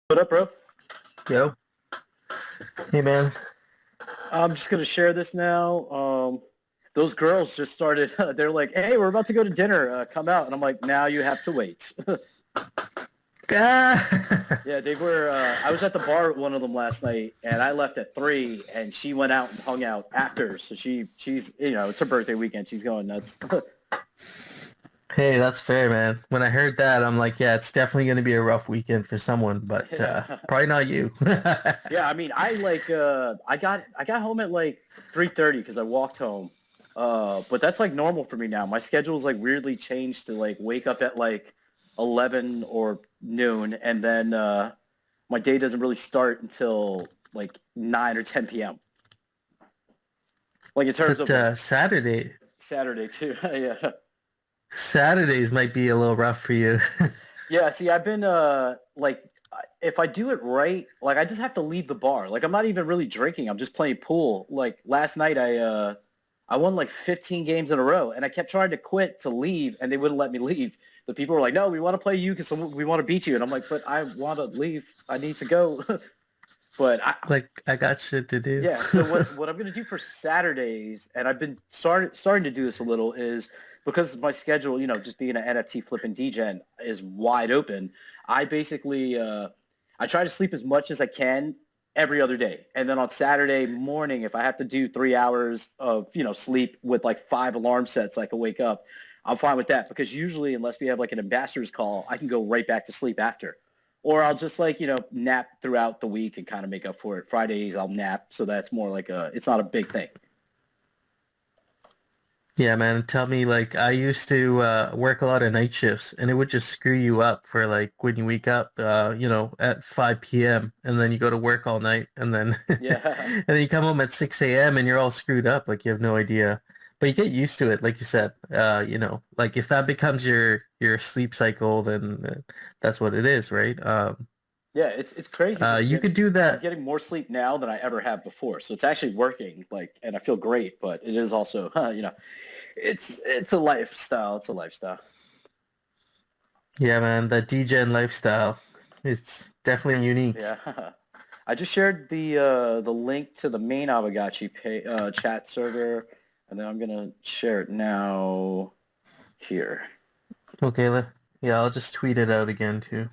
What up, bro? Yo. Hey, man. I'm just gonna share this now. Those girls just started. They're like, "Hey, we're about to go to dinner. Come out." And I'm like, "Now you have to wait." Ah! Yeah, they were. I was at the bar with one of them last night, and I left at 3, and she went out and hung out after. So she's it's her birthday weekend. She's going nuts. Hey, that's fair, man. When I heard that, I'm like, yeah, it's definitely going to be a rough weekend for someone, but Yeah, probably not you. yeah. I mean, I got home at like 3:30 because I walked home. But that's like normal for me now. My schedule is like weirdly changed to like wake up at like 11 or noon, and then my day doesn't really start until like 9 or 10 p.m. Like in terms But of like Saturday too. Yeah. Saturdays might be a little rough for you. Yeah, see, I've been like if I do it right, like I just have to leave the bar. Like I'm not even really drinking. I'm just playing pool. Like last night I won like 15 games in a row, and I kept trying to quit to leave, and they wouldn't let me leave. The people were like, "No, we want to play you because we want to beat you." And I'm like, "But I want to leave. I need to go." But Like, I got shit to do. yeah, so what I'm gonna do for Saturdays, and I've been starting to do this a little, is because my schedule, just being an NFT flipping DGen is wide open. I basically I try to sleep as much as I can every other day, and then on Saturday morning, if I have to do 3 hours of sleep with like 5 alarm sets, I can wake up. I'm fine with that because usually, unless we have like an ambassador's call, I can go right back to sleep after. Or I'll just like, nap throughout the week and kind of make up for it. Fridays I'll nap, so that's more like it's not a big thing. Yeah, man, tell me, like, I used to work a lot of night shifts, and it would just screw you up for, like, when you wake up, at 5 p.m., and then you go to work all night, and then Yeah. and then you come home at 6 a.m., and you're all screwed up, like, you have no idea. But you get used to it, like you said. Like, if that becomes your sleep cycle, then that's what it is, right? Yeah, it's crazy because You could do I'm that. getting more sleep now than I ever have before. So it's actually working, like, and I feel great, but it is also, it's a lifestyle. It's a lifestyle. Yeah, man, that DGen lifestyle, it's definitely unique. Yeah. I just shared the link to the main Aavegtochi chat server, and then I'm gonna share it now here. Okay, yeah, I'll just tweet it out again, too.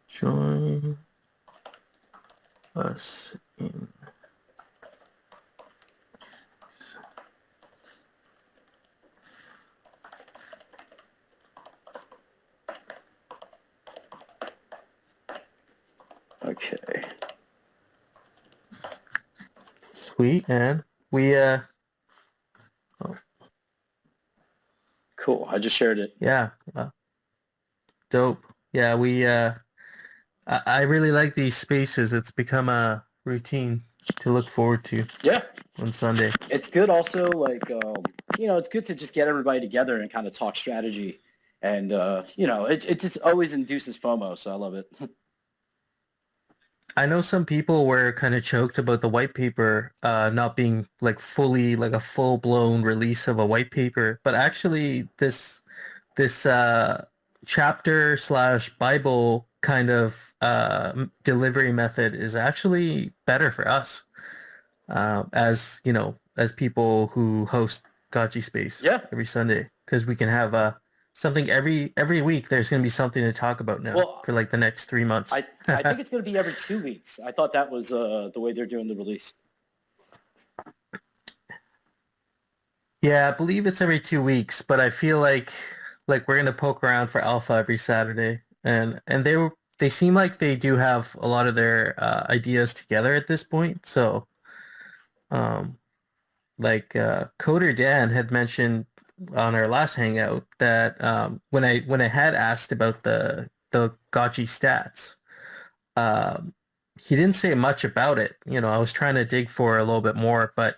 Join us in. Okay. Sweet, man. We oh, Cool. I just shared it. yeah, dope. Yeah, I really like these spaces. It's become a routine to look forward to Yeah, on Sunday. it's good also like it's good to just get everybody together and kind of talk strategy, and it just always induces FOMO, so I love it. I know some people were kind of choked about the white paper not being like fully like a full-blown release of a white paper, but actually this chapter slash Bible kind of delivery method is actually better for us as as people who host Gotchispace Yeah. every Sunday, because we can have something every week. There's going to be something to talk about now Well, for like the next 3 months. I think it's going to be every 2 weeks. I thought that was the way they're doing the release. Yeah, I believe it's every 2 weeks, but I feel like we're gonna poke around for alpha every Saturday, and they seem like they do have a lot of their ideas together at this point. So, um, Coder Dan had mentioned on our last hangout that when I had asked about the Gotchi stats, um, he didn't say much about it. I was trying to dig for a little bit more, but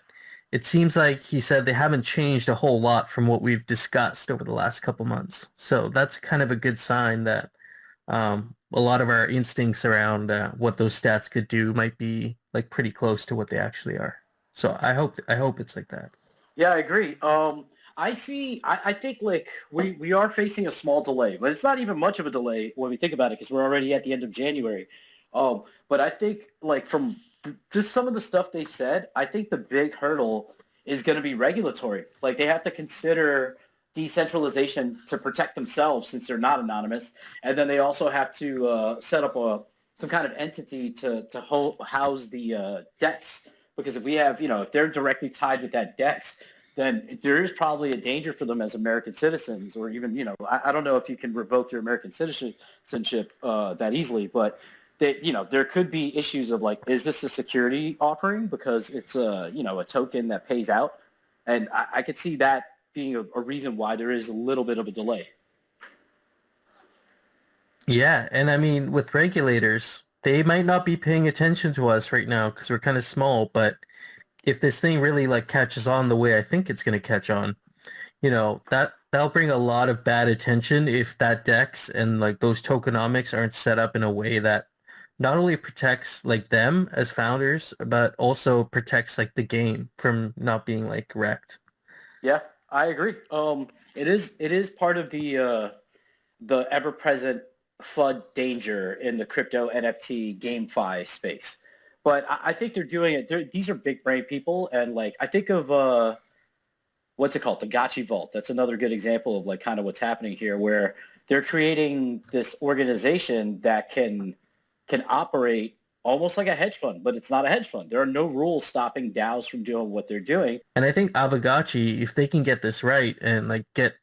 it seems like he said they haven't changed a whole lot from what we've discussed over the last couple months. So that's kind of a good sign that a lot of our instincts around what those stats could do might be like pretty close to what they actually are. So I hope it's like that. Yeah, I agree. I think like we are facing a small delay, but it's not even much of a delay when we think about it because we're already at the end of January. But I think like from just some of the stuff they said, I think the big hurdle is going to be regulatory. Like they have to consider decentralization to protect themselves since they're not anonymous, and then they also have to set up some kind of entity to house the DEX because if we have, if they're directly tied with that DEX, then there is probably a danger for them as American citizens, or even, I don't know if you can revoke your American citizenship that easily, but there could be issues of like, is this a security offering because it's a token that pays out, and I could see that being a reason why there is a little bit of a delay. Yeah, and I mean with regulators, they might not be paying attention to us right now because we're kind of small, but if this thing really like catches on the way I think it's going to catch on, that'll bring a lot of bad attention if that DEX and like those tokenomics aren't set up in a way that not only protects like them as founders, but also protects like the game from not being like wrecked. Yeah, I agree. It is part of the ever-present flood danger in the crypto NFT GameFi space. But I think they're doing it. These are big brain people, and like I think of what's it called, the Gotchi Vault. That's another good example of like kind of what's happening here, where they're creating this organization that can operate almost like a hedge fund, but it's not a hedge fund. There are no rules stopping DAOs from doing what they're doing. And I think Aavegtochi, if they can get this right and like get,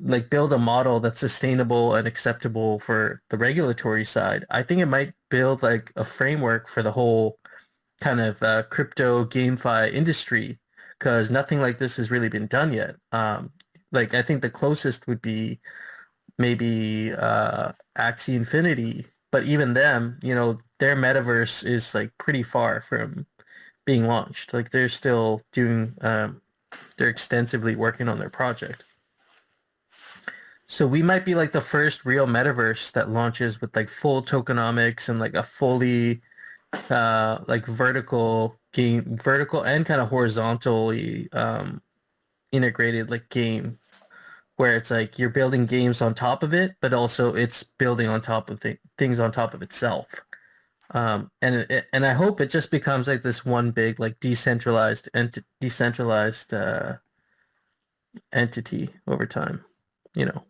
like build a model that's sustainable and acceptable for the regulatory side, I think it might build like a framework for the whole kind of crypto GameFi industry because nothing like this has really been done yet. Like I think the closest would be maybe Axie Infinity, but even them, their metaverse is like pretty far from being launched. Like they're still doing, they're extensively working on their project. So we might be like the first real metaverse that launches with like full tokenomics and like a fully like vertical and kind of horizontally integrated like game where it's like you're building games on top of it, but also it's building on top of things on top of itself. And I hope it just becomes like this one big like decentralized entity over time, you know.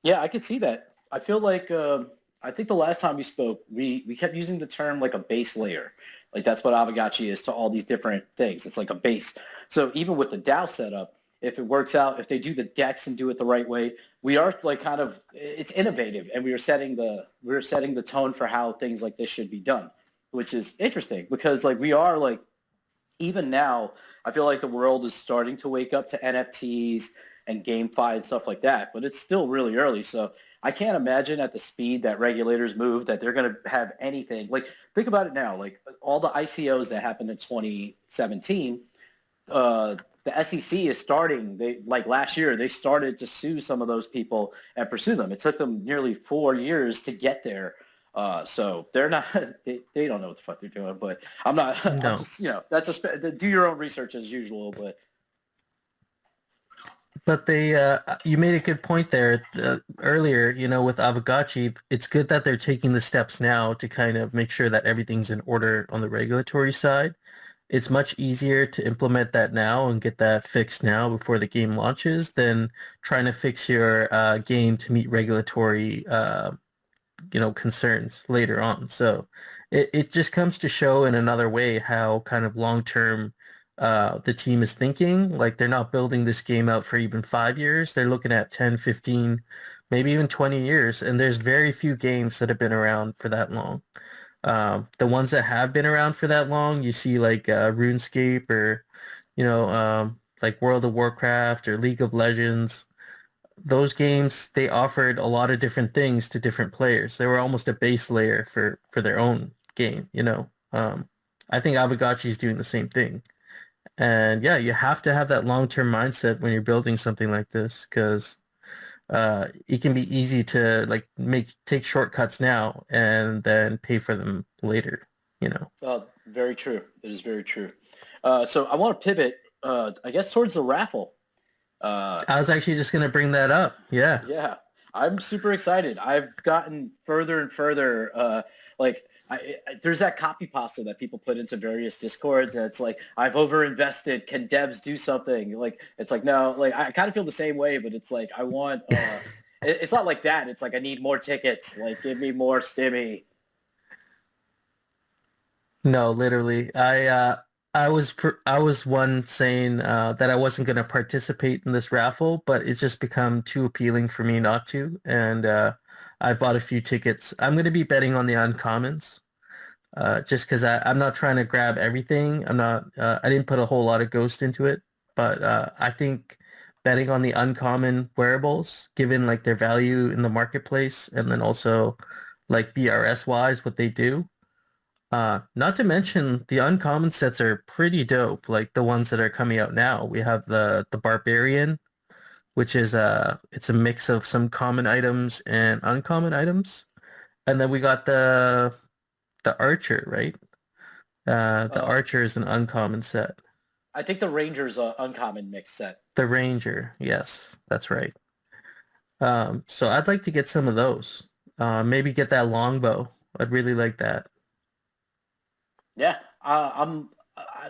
Yeah, I could see that. I feel like I think the last time we spoke, we kept using the term like a base layer. Like that's what Aavegotchi is to all these different things. It's like a base. So even with the DAO setup, if it works out, if they do the DEX and do it the right way, we are like kind of it's innovative, and we are setting the tone for how things like this should be done, which is interesting because like we are like even now, I feel like the world is starting to wake up to NFTs and GameFi and stuff like that, but it's still really early. So I can't imagine at the speed that regulators move that they're going to have anything. Like, think about it now. Like, all the ICOs that happened in 2017, the SEC is starting, like last year, they started to sue some of those people and pursue them. It took them nearly 4 years to get there. So they're not, they don't know what the fuck they're doing, but I'm not, I'm No. just, do your own research as usual, but But you made a good point there earlier, with Aavegotchi. It's good that they're taking the steps now to kind of make sure that everything's in order on the regulatory side. It's much easier to implement that now and get that fixed now before the game launches than trying to fix your game to meet regulatory, concerns later on. So it just comes to show in another way how kind of long-term the team is thinking. Like they're not building this game out for even 5 years. They're looking at 10, 15, maybe even 20 years. And there's very few games that have been around for that long. The ones that have been around for that long, you see like RuneScape or, like World of Warcraft or League of Legends. Those games, they offered a lot of different things to different players. They were almost a base layer for their own game. I think Aavegotchi is doing the same thing. And yeah, you have to have that long-term mindset when you're building something like this because it can be easy to like take shortcuts now and then pay for them later, you know. Very true. It is very true. So I want to pivot, I guess, towards the raffle. I was actually just gonna bring that up. Yeah. Yeah, I'm super excited. I've gotten further and further. Like, there's that copy pasta that people put into various discords, and it's like, I've overinvested. Can devs do something? Like, it's like, no. Like, I kind of feel the same way, but it's like, I want. It's not like that. It's like, I need more tickets. Like, give me more stimmy. No, literally. I was one saying that I wasn't going to participate in this raffle, but it's just become too appealing for me not to, and I bought a few tickets. I'm going to be betting on the uncommons, just because I'm not trying to grab everything. I'm not. I didn't put a whole lot of ghost into it, but I think betting on the uncommon wearables, given like their value in the marketplace, and then also like BRS wise what they do. Not to mention the uncommon sets are pretty dope, like the ones that are coming out now. We have the Barbarian, which is it's a mix of some common items and uncommon items. And then we got the Archer, right? The Uh, Archer is an uncommon set. I think the Rangers uncommon mix set. The Ranger, yes, that's right. So I'd like to get some of those. Maybe get that longbow. I'd really like that. Yeah,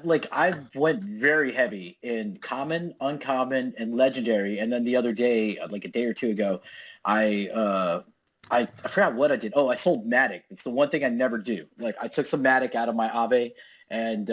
like I went very heavy in common, uncommon, and legendary, and then the other day, like a day or two ago, I uh, I forgot what I did. Oh, I sold Matic. It's the one thing I never do. Like I took some Matic out of my Aave and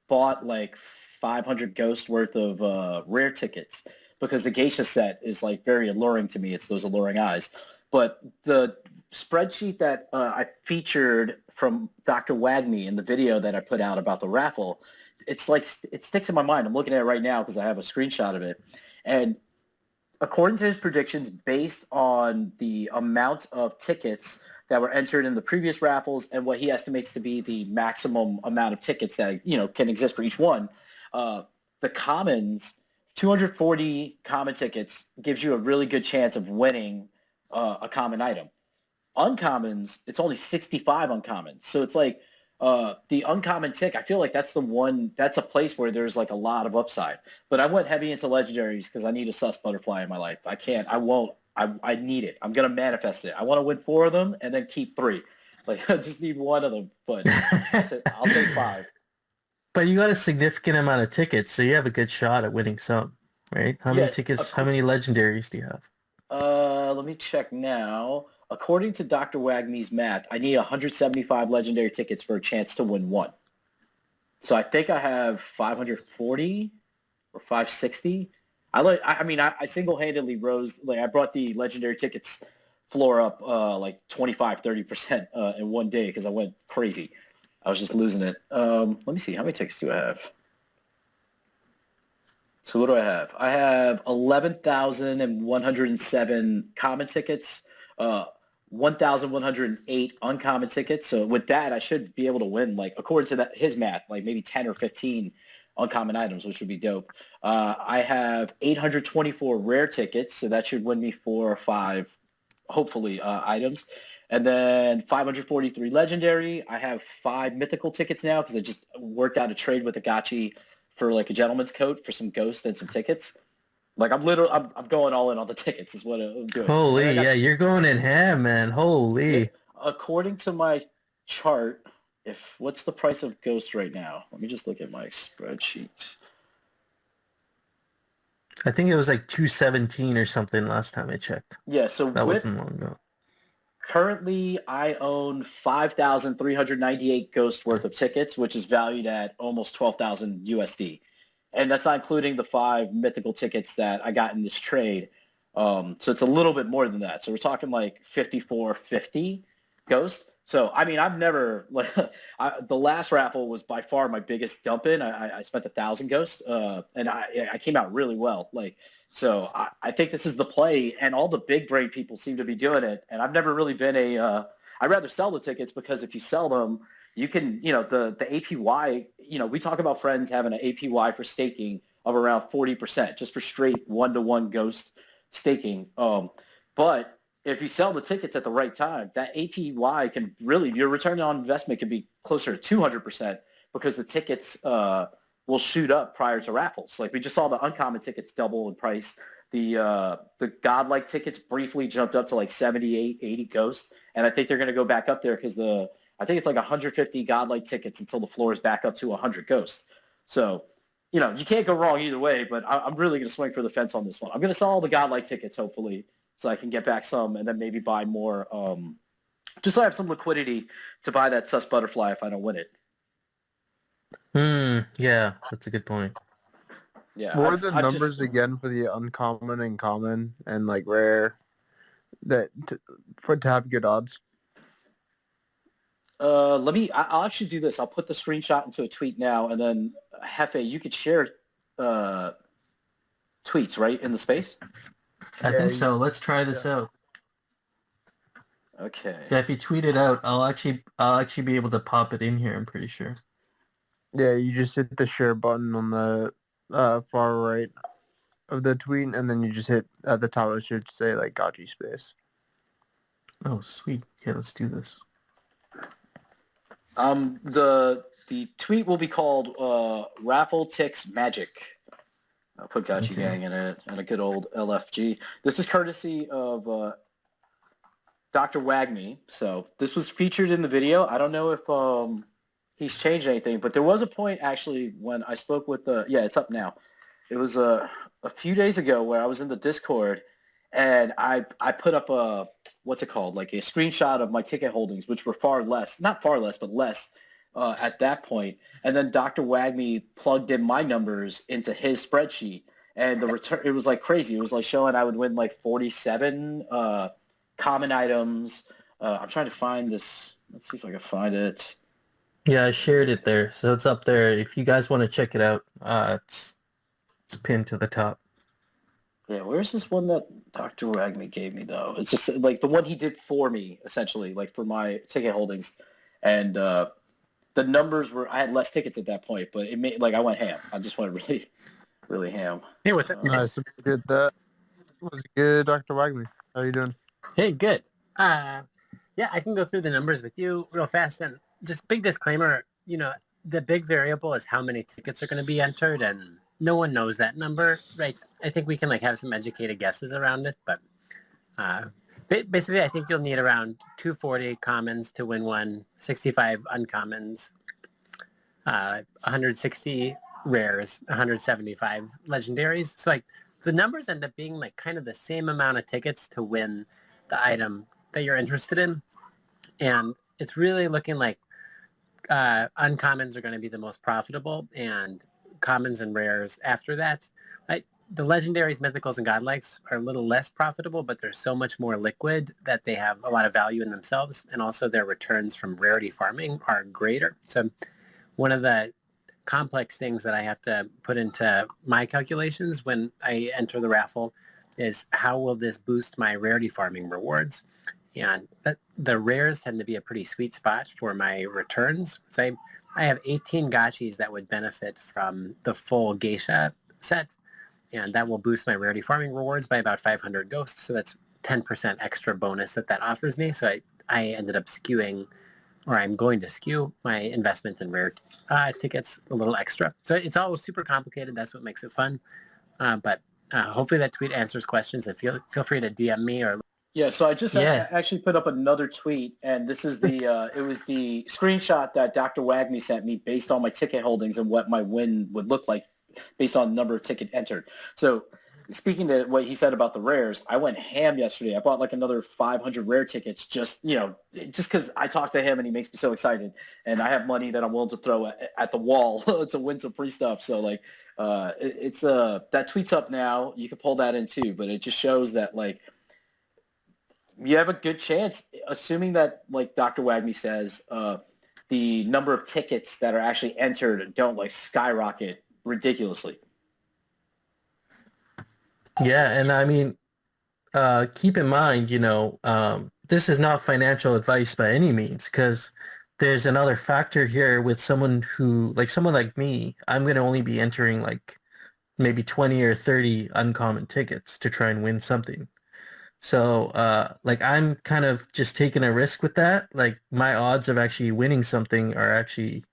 bought like 500 Ghost worth of rare tickets because the Geisha set is like very alluring to me. It's those alluring eyes. But the spreadsheet that I featured from Dr. Wagme in the video that I put out about the raffle, it's like it sticks in my mind. I'm looking at it right now because I have a screenshot of it. And according to his predictions, based on the amount of tickets that were entered in the previous raffles and what he estimates to be the maximum amount of tickets that can exist for each one, the commons, 240 common tickets gives you a really good chance of winning a common item. Uncommons, it's only 65 uncommons. So it's like the uncommon tick, I feel like that's the one, that's a place where there's like a lot of upside. But I went heavy into legendaries because I need a sus butterfly in my life. I won't, I need it. I'm going to manifest it. I want to win 4 of them and then keep 3. Like I just need 1 of them, but I'll take 5. But you got a significant amount of tickets, so you have a good shot at winning some, right? How many Yeah, tickets, how many legendaries do you have? let me check now. According to Dr. Wagme's math, I need 175 legendary tickets for a chance to win 1. So I think I have 540 or 560. I single-handedly rose, like I brought the legendary tickets floor up like 25, 30% in one day because I went crazy. I was just losing it. Let me see. How many tickets do I have? So what do I have? I have 11,107 common tickets, 1,108 uncommon tickets. So with that, I should be able to win, like, according to his math, like maybe 10 or 15 uncommon items, which would be dope. I have 824 rare tickets, so that should win me 4 or 5, hopefully, items. And then 543 legendary. I have 5 mythical tickets now because I just worked out a trade with a Gotchi for like a gentleman's coat for some ghosts and some tickets. Like I'm going all in on the tickets is what I'm doing. Holy, yeah, you're going in ham, man. Yeah, Holy. according to my chart, what's the price of ghost right now? Let me just look at my spreadsheet. I think it was like 217 or something last time I checked. Yeah, so That wasn't long ago. currently I own 5,398 ghost worth of tickets, which is valued at almost 12,000 USD. And that's not including the 5 mythical tickets that I got in this trade. So it's a little bit more than that. So we're talking like 5450 ghost. So, I mean, I've never, like, the last raffle was by far my biggest dump in. I spent 1,000 ghosts, and I came out really well. Like, so I think this is the play, and all the big brain people seem to be doing it. And I've never really been I'd rather sell the tickets because if you sell them, you can, the APY, we talk about Frens having an APY for staking of around 40% just for straight one-to-one ghost staking. But if you sell the tickets at the right time, that APY can really, your return on investment can be closer to 200% because the tickets will shoot up prior to raffles. Like we just saw the uncommon tickets double in price. The godlike tickets briefly jumped up to like 78, 80 ghosts. And I think they're going to go back up there because I think it's like 150 godlike tickets until the floor is back up to 100 ghosts. So, you know, you can't go wrong either way, but I'm really going to swing for the fence on this one. I'm going to sell all the godlike tickets, hopefully, so I can get back some and then maybe buy more, just so I have some liquidity to buy that sus butterfly if I don't win it. Yeah, that's a good point. Yeah. What are the numbers again for the uncommon and common and like rare to have good odds? I'll actually do this. I'll put the screenshot into a tweet now, and then Hefe, you could share tweets, right, in the space? I think so. Let's try this out. Okay. Yeah, if you tweet it out, I'll actually be able to pop it in here, I'm pretty sure. Yeah, you just hit the share button on the far right of the tweet, and then you just hit at the top. It should say like Gotchispace. Oh, sweet. Yeah, let's do this. The tweet will be called Raffle Ticks Magic. I'll put Gotchi Gang in it and a good old LFG. This is courtesy of Dr. Wagme. So this was featured in the video. I don't know if he's changed anything, but there was a point actually when I spoke with it's up now. It was a few days ago where I was in the Discord and I put up like a screenshot of my ticket holdings, which were not far less, but less at that point. And then Dr. Wagme plugged in my numbers into his spreadsheet, and the return, it was like crazy. It was like showing I would win like 47 common items. I'm trying to find this. Let's see if I can find it. Yeah, I shared it there, so it's up there. If you guys want to check it out, it's pinned to the top. Yeah, where's this one that Dr. Wagme gave me, though? It's just like the one he did for me, essentially, like for my ticket holdings. And the numbers were, I had less tickets at that point, but it made, like, I went ham. I just went really, really ham. Hey, what's up? Nice. Good. That was good, Dr. Wagme. How are you doing? Hey, good. Yeah, I can go through the numbers with you real fast. And just big disclaimer, you know, the big variable is how many tickets are going to be entered, and no one knows that number, right? I think we can like have some educated guesses around it, but basically I think you'll need around 240 commons to win one, 65 uncommons, 160 rares, 175 legendaries. So like the numbers end up being like kind of the same amount of tickets to win the item that you're interested in. And it's really looking like uncommons are going to be the most profitable, and commons and rares after that. The legendaries, mythicals, and godlikes are a little less profitable, but they're so much more liquid that they have a lot of value in themselves, and also their returns from rarity farming are greater. So one of the complex things that I have to put into my calculations when I enter the raffle is how will this boost my rarity farming rewards? And the rares tend to be a pretty sweet spot for my returns. So I have 18 gotchis that would benefit from the full geisha set, and that will boost my rarity farming rewards by about 500 ghosts. So that's 10% extra bonus that offers me. So I ended up skewing, or I'm going to skew my investment in rare tickets a little extra. So it's all super complicated. That's what makes it fun. But hopefully that tweet answers questions. And feel free to DM me or. Yeah, so I just actually put up another tweet, and this is it was the screenshot that Dr. Wagme sent me based on my ticket holdings and what my win would look like based on the number of ticket entered. So speaking to what he said about the rares, I went ham yesterday. I bought like another 500 rare tickets just because I talked to him and he makes me so excited, and I have money that I'm willing to throw at the wall to win some free stuff. So like it's that tweet's up now. You can pull that in too, but it just shows that like you have a good chance, assuming that, like Dr. Wagme says, the number of tickets that are actually entered don't like skyrocket ridiculously. Yeah, and I mean, keep in mind, this is not financial advice by any means, because there's another factor here with someone like me. I'm going to only be entering like maybe 20 or 30 uncommon tickets to try and win something. So, like I'm kind of just taking a risk with that. Like my odds of actually winning something are actually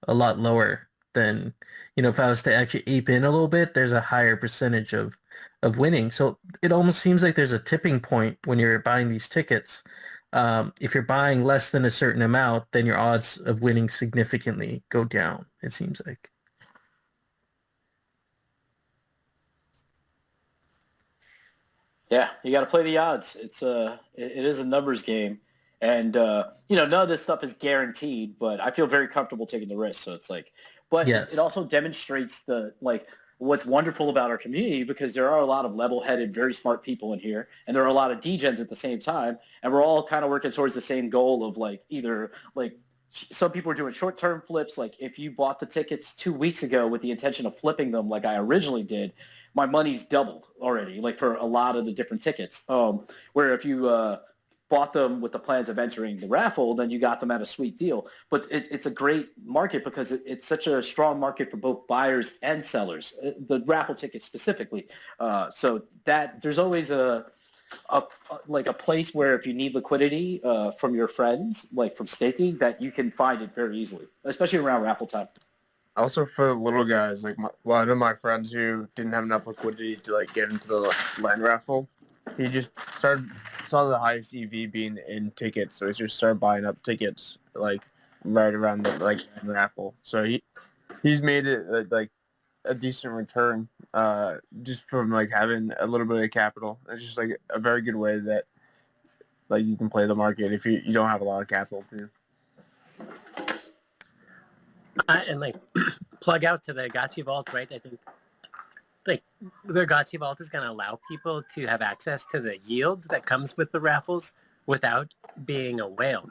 a lot lower than, if I was to actually ape in a little bit, there's a higher percentage of winning. So it almost seems like there's a tipping point when you're buying these tickets. If you're buying less than a certain amount, then your odds of winning significantly go down, it seems like. Yeah, you got to play the odds. It is a numbers game, and none of this stuff is guaranteed. But I feel very comfortable taking the risk. So it's like, but it Yes. also demonstrates what's wonderful about our community, because there are a lot of level-headed, very smart people in here, and there are a lot of degens at the same time, and we're all kind of working towards the same goal of either some people are doing short-term flips. Like if you bought the tickets 2 weeks ago with the intention of flipping them like I originally did, my money's doubled already, like for a lot of the different tickets. Where if you bought them with the plans of entering the raffle, then you got them at a sweet deal. But it's a great market because it's such a strong market for both buyers and sellers, the raffle tickets specifically. So that there's always a place where if you need liquidity from your friends, like from staking, that you can find it very easily, especially around raffle time. Also for the little guys, like one of my friends who didn't have enough liquidity to get into the land raffle, he just saw the highest EV being in tickets, so he just started buying up tickets right around the land raffle. So he's made it a decent return just from having a little bit of capital. It's just a very good way that you can play the market if you don't have a lot of capital too. And plug out to the Gotchi Vault, right? I think the Gotchi Vault is going to allow people to have access to the yield that comes with the raffles without being a whale.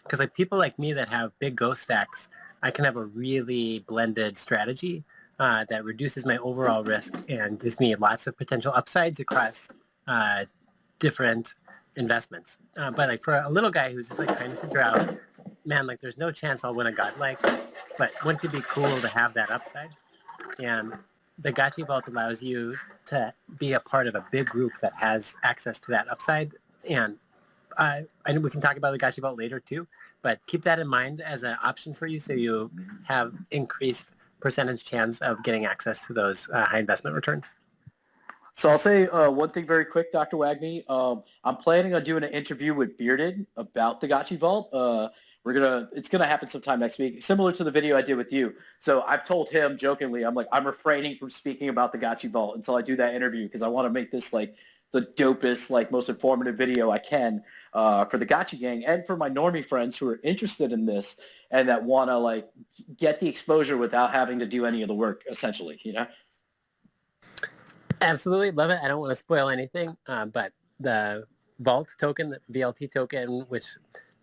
Because people like me that have big ghost stacks, I can have a really blended strategy that reduces my overall risk and gives me lots of potential upsides across different investments. But for a little guy who's just trying to figure out, man, there's no chance I'll win a godlike, but wouldn't it be cool to have that upside? And the Gotchi Vault allows you to be a part of a big group that has access to that upside. And I know we can talk about the Gotchi Vault later too, but keep that in mind as an option for you so you have increased percentage chance of getting access to those high investment returns. So I'll say one thing very quick, Dr. Wagney. I'm planning on doing an interview with Bearded about the Gotchi Vault. It's gonna happen sometime next week, similar to the video I did with you. So I've told him jokingly, I'm refraining from speaking about the Gotchi Vault until I do that interview, because I want to make this the dopest, most informative video I can for the Gotchi gang and for my normie friends who are interested in this and that want to get the exposure without having to do any of the work, essentially. Absolutely. Love it. I don't want to spoil anything, but the Vault token, the VLT token, which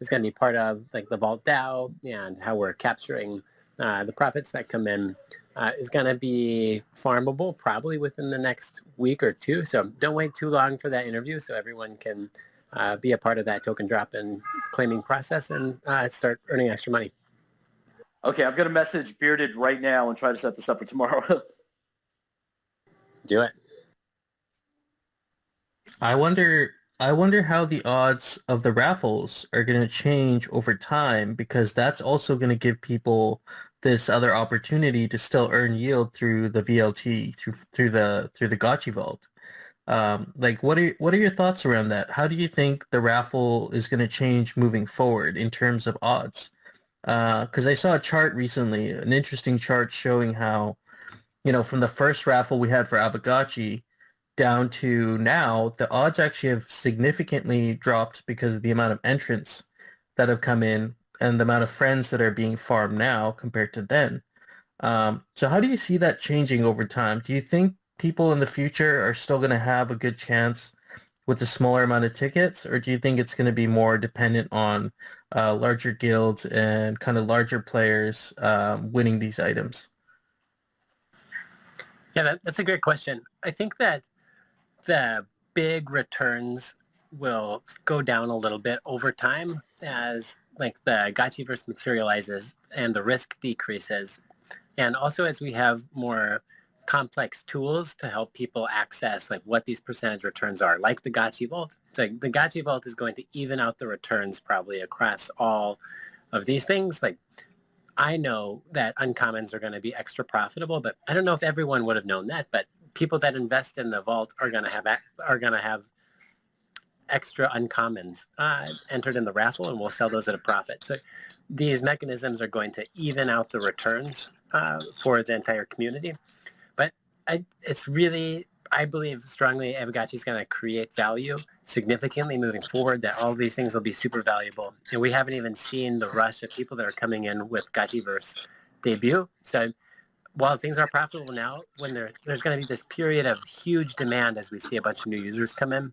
is going to be part of the Vault DAO and how we're capturing the profits that come in, is going to be farmable probably within the next week or two. So don't wait too long for that interview so everyone can be a part of that token drop and claiming process and start earning extra money. Okay, I'm going to message Bearded right now and try to set this up for tomorrow. Do it. I wonder how the odds of the raffles are going to change over time, because that's also going to give people this other opportunity to still earn yield through the VLT, through the Gotchi Vault. What are your thoughts around that? How do you think the raffle is going to change moving forward in terms of odds? Because I saw a chart recently, an interesting chart showing how, from the first raffle we had for Aavegtochi down to now, the odds actually have significantly dropped because of the amount of entrants that have come in and the amount of friends that are being farmed now compared to then. So how do you see that changing over time? Do you think people in the future are still going to have a good chance with the smaller amount of tickets, or do you think it's going to be more dependent on larger guilds and kind of larger players winning these items? Yeah, that's a great question. I think that the big returns will go down a little bit over time as the Gotchiverse materializes and the risk decreases. And also as we have more complex tools to help people access like what these percentage returns are, like the Gotchi Vault. So the Gotchi Vault is going to even out the returns probably across all of these things. Like I know that uncommons are going to be extra profitable, but I don't know if everyone would have known that. But people that invest in the vault are going to have extra uncommons entered in the raffle, and we'll sell those at a profit. So these mechanisms are going to even out the returns for the entire community. But I believe strongly Aavegtochi is going to create value significantly moving forward, that all these things will be super valuable. And we haven't even seen the rush of people that are coming in with Gotchiverse debut. So while things are profitable now, when there's going to be this period of huge demand as we see a bunch of new users come in,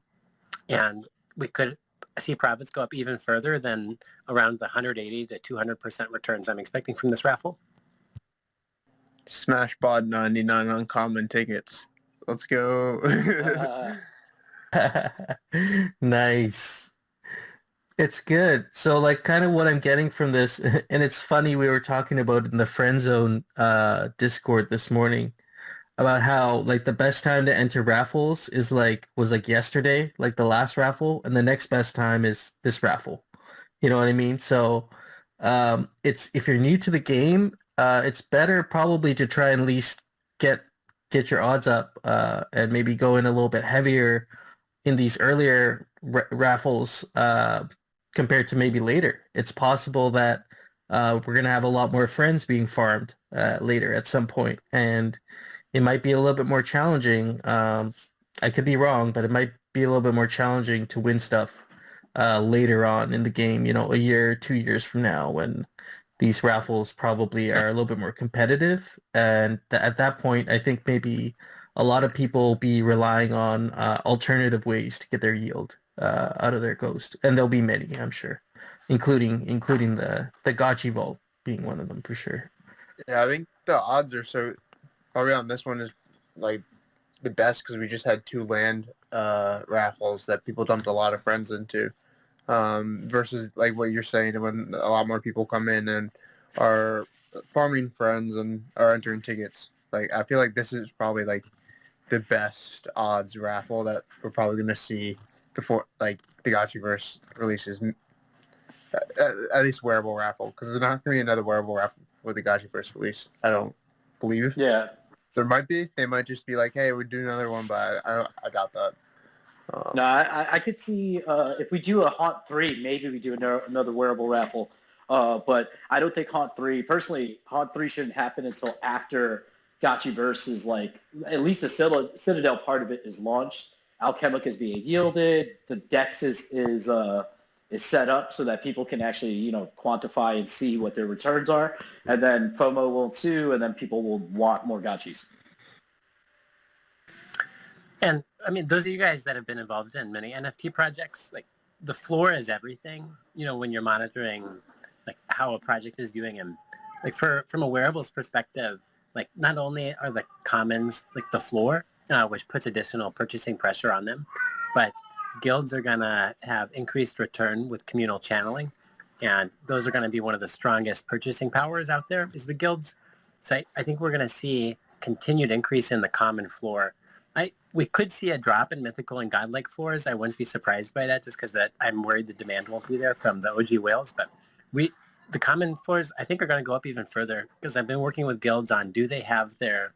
and we could see profits go up even further than around the 180 to 200% returns I'm expecting from this raffle. Smash bod 99 uncommon tickets. Let's go. Nice. It's good. So like kind of what I'm getting from this, and it's funny, we were talking about in the friend zone Discord this morning about how like the best time to enter raffles was yesterday, like the last raffle, and the next best time is this raffle. You know what I mean? So it's if you're new to the game, it's better probably to try and at least get your odds up and maybe go in a little bit heavier in these earlier raffles compared to maybe later. It's possible that we're going to have a lot more friends being farmed later at some point, and it might be a little bit more challenging. I could be wrong, but it might be a little bit more challenging to win stuff later on in the game, a year, 2 years from now, when these raffles probably are a little bit more competitive. And at that point, I think maybe a lot of people will be relying on alternative ways to get their yield out of their ghost. And there'll be many, I'm sure, including the Gotchi Vault being one of them for sure. Yeah, I think the odds are probably on this one is like the best because we just had 2 land raffles that people dumped a lot of friends into. Versus like what you're saying, when a lot more people come in and are farming friends and are entering tickets. Like I feel like this is probably like the best odds raffle that we're probably going to see before like the Gotchiverse releases, at least wearable raffle, because there's not going to be another wearable raffle with the Gotchiverse release. I don't believe. Yeah. There might be. They might just be like, hey, we'd do another one, but I doubt that. No, I could see if we do a Haunt 3, maybe we do another wearable raffle. But I don't think Haunt 3, personally, Haunt 3 shouldn't happen until after Gotchiverse is like, at least the Citadel part of it is launched. Alchemic is being yielded. The Dex is set up so that people can actually, quantify and see what their returns are. And then FOMO will ensue, and then people will want more Gotchis. And I mean, those of you guys that have been involved in many NFT projects, like the floor is everything, when you're monitoring like how a project is doing. And like from a wearables perspective, like not only are the commons like the floor, which puts additional purchasing pressure on them, but guilds are going to have increased return with communal channeling. And those are going to be one of the strongest purchasing powers out there is the guilds. So I think we're going to see continued increase in the common floor. We could see a drop in mythical and godlike floors. I wouldn't be surprised by that just because I'm worried the demand won't be there from the OG whales. But the common floors, I think, are going to go up even further because I've been working with guilds on do they have their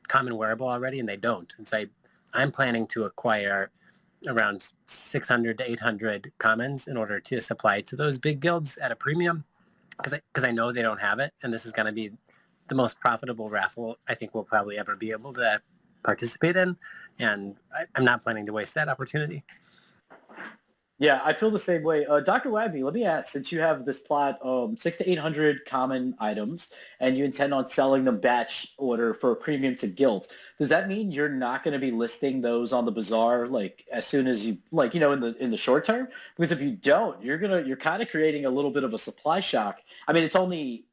common wearable already, and they don't. And so I'm planning to acquire around 600 to 800 commons in order to supply to those big guilds at a premium because I know they don't have it. And this is going to be the most profitable raffle I think we'll probably ever be able to participate in, and I'm not planning to waste that opportunity. Yeah, I feel the same way. Dr. Wagby, let me ask, since you have this plot 600 to 800 common items and you intend on selling them batch order for a premium to guild, does that mean you're not going to be listing those on the bazaar like as soon as you in the short term? Because if you don't, you're kind of creating a little bit of a supply shock. I mean, it's only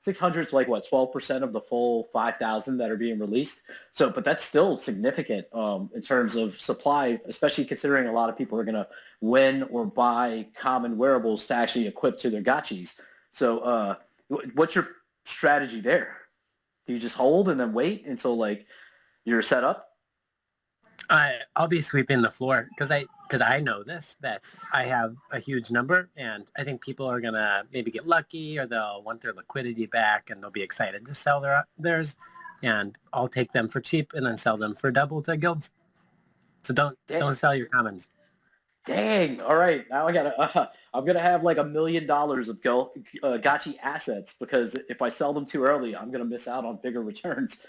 600 is like 12% of the full 5,000 that are being released. So, but that's still significant in terms of supply, especially considering a lot of people are going to win or buy common wearables to actually equip to their Gotchis. So, what's your strategy there? Do you just hold and then wait until like you're set up? I'll be sweeping the floor because I know this, that I have a huge number, and I think people are gonna maybe get lucky, or they'll want their liquidity back, and they'll be excited to sell theirs, and I'll take them for cheap and then sell them for double to guilds. So don't sell your commons. Dang. All right. Now I gotta. I'm gonna have like $1 million of Gotchi assets because if I sell them too early, I'm gonna miss out on bigger returns.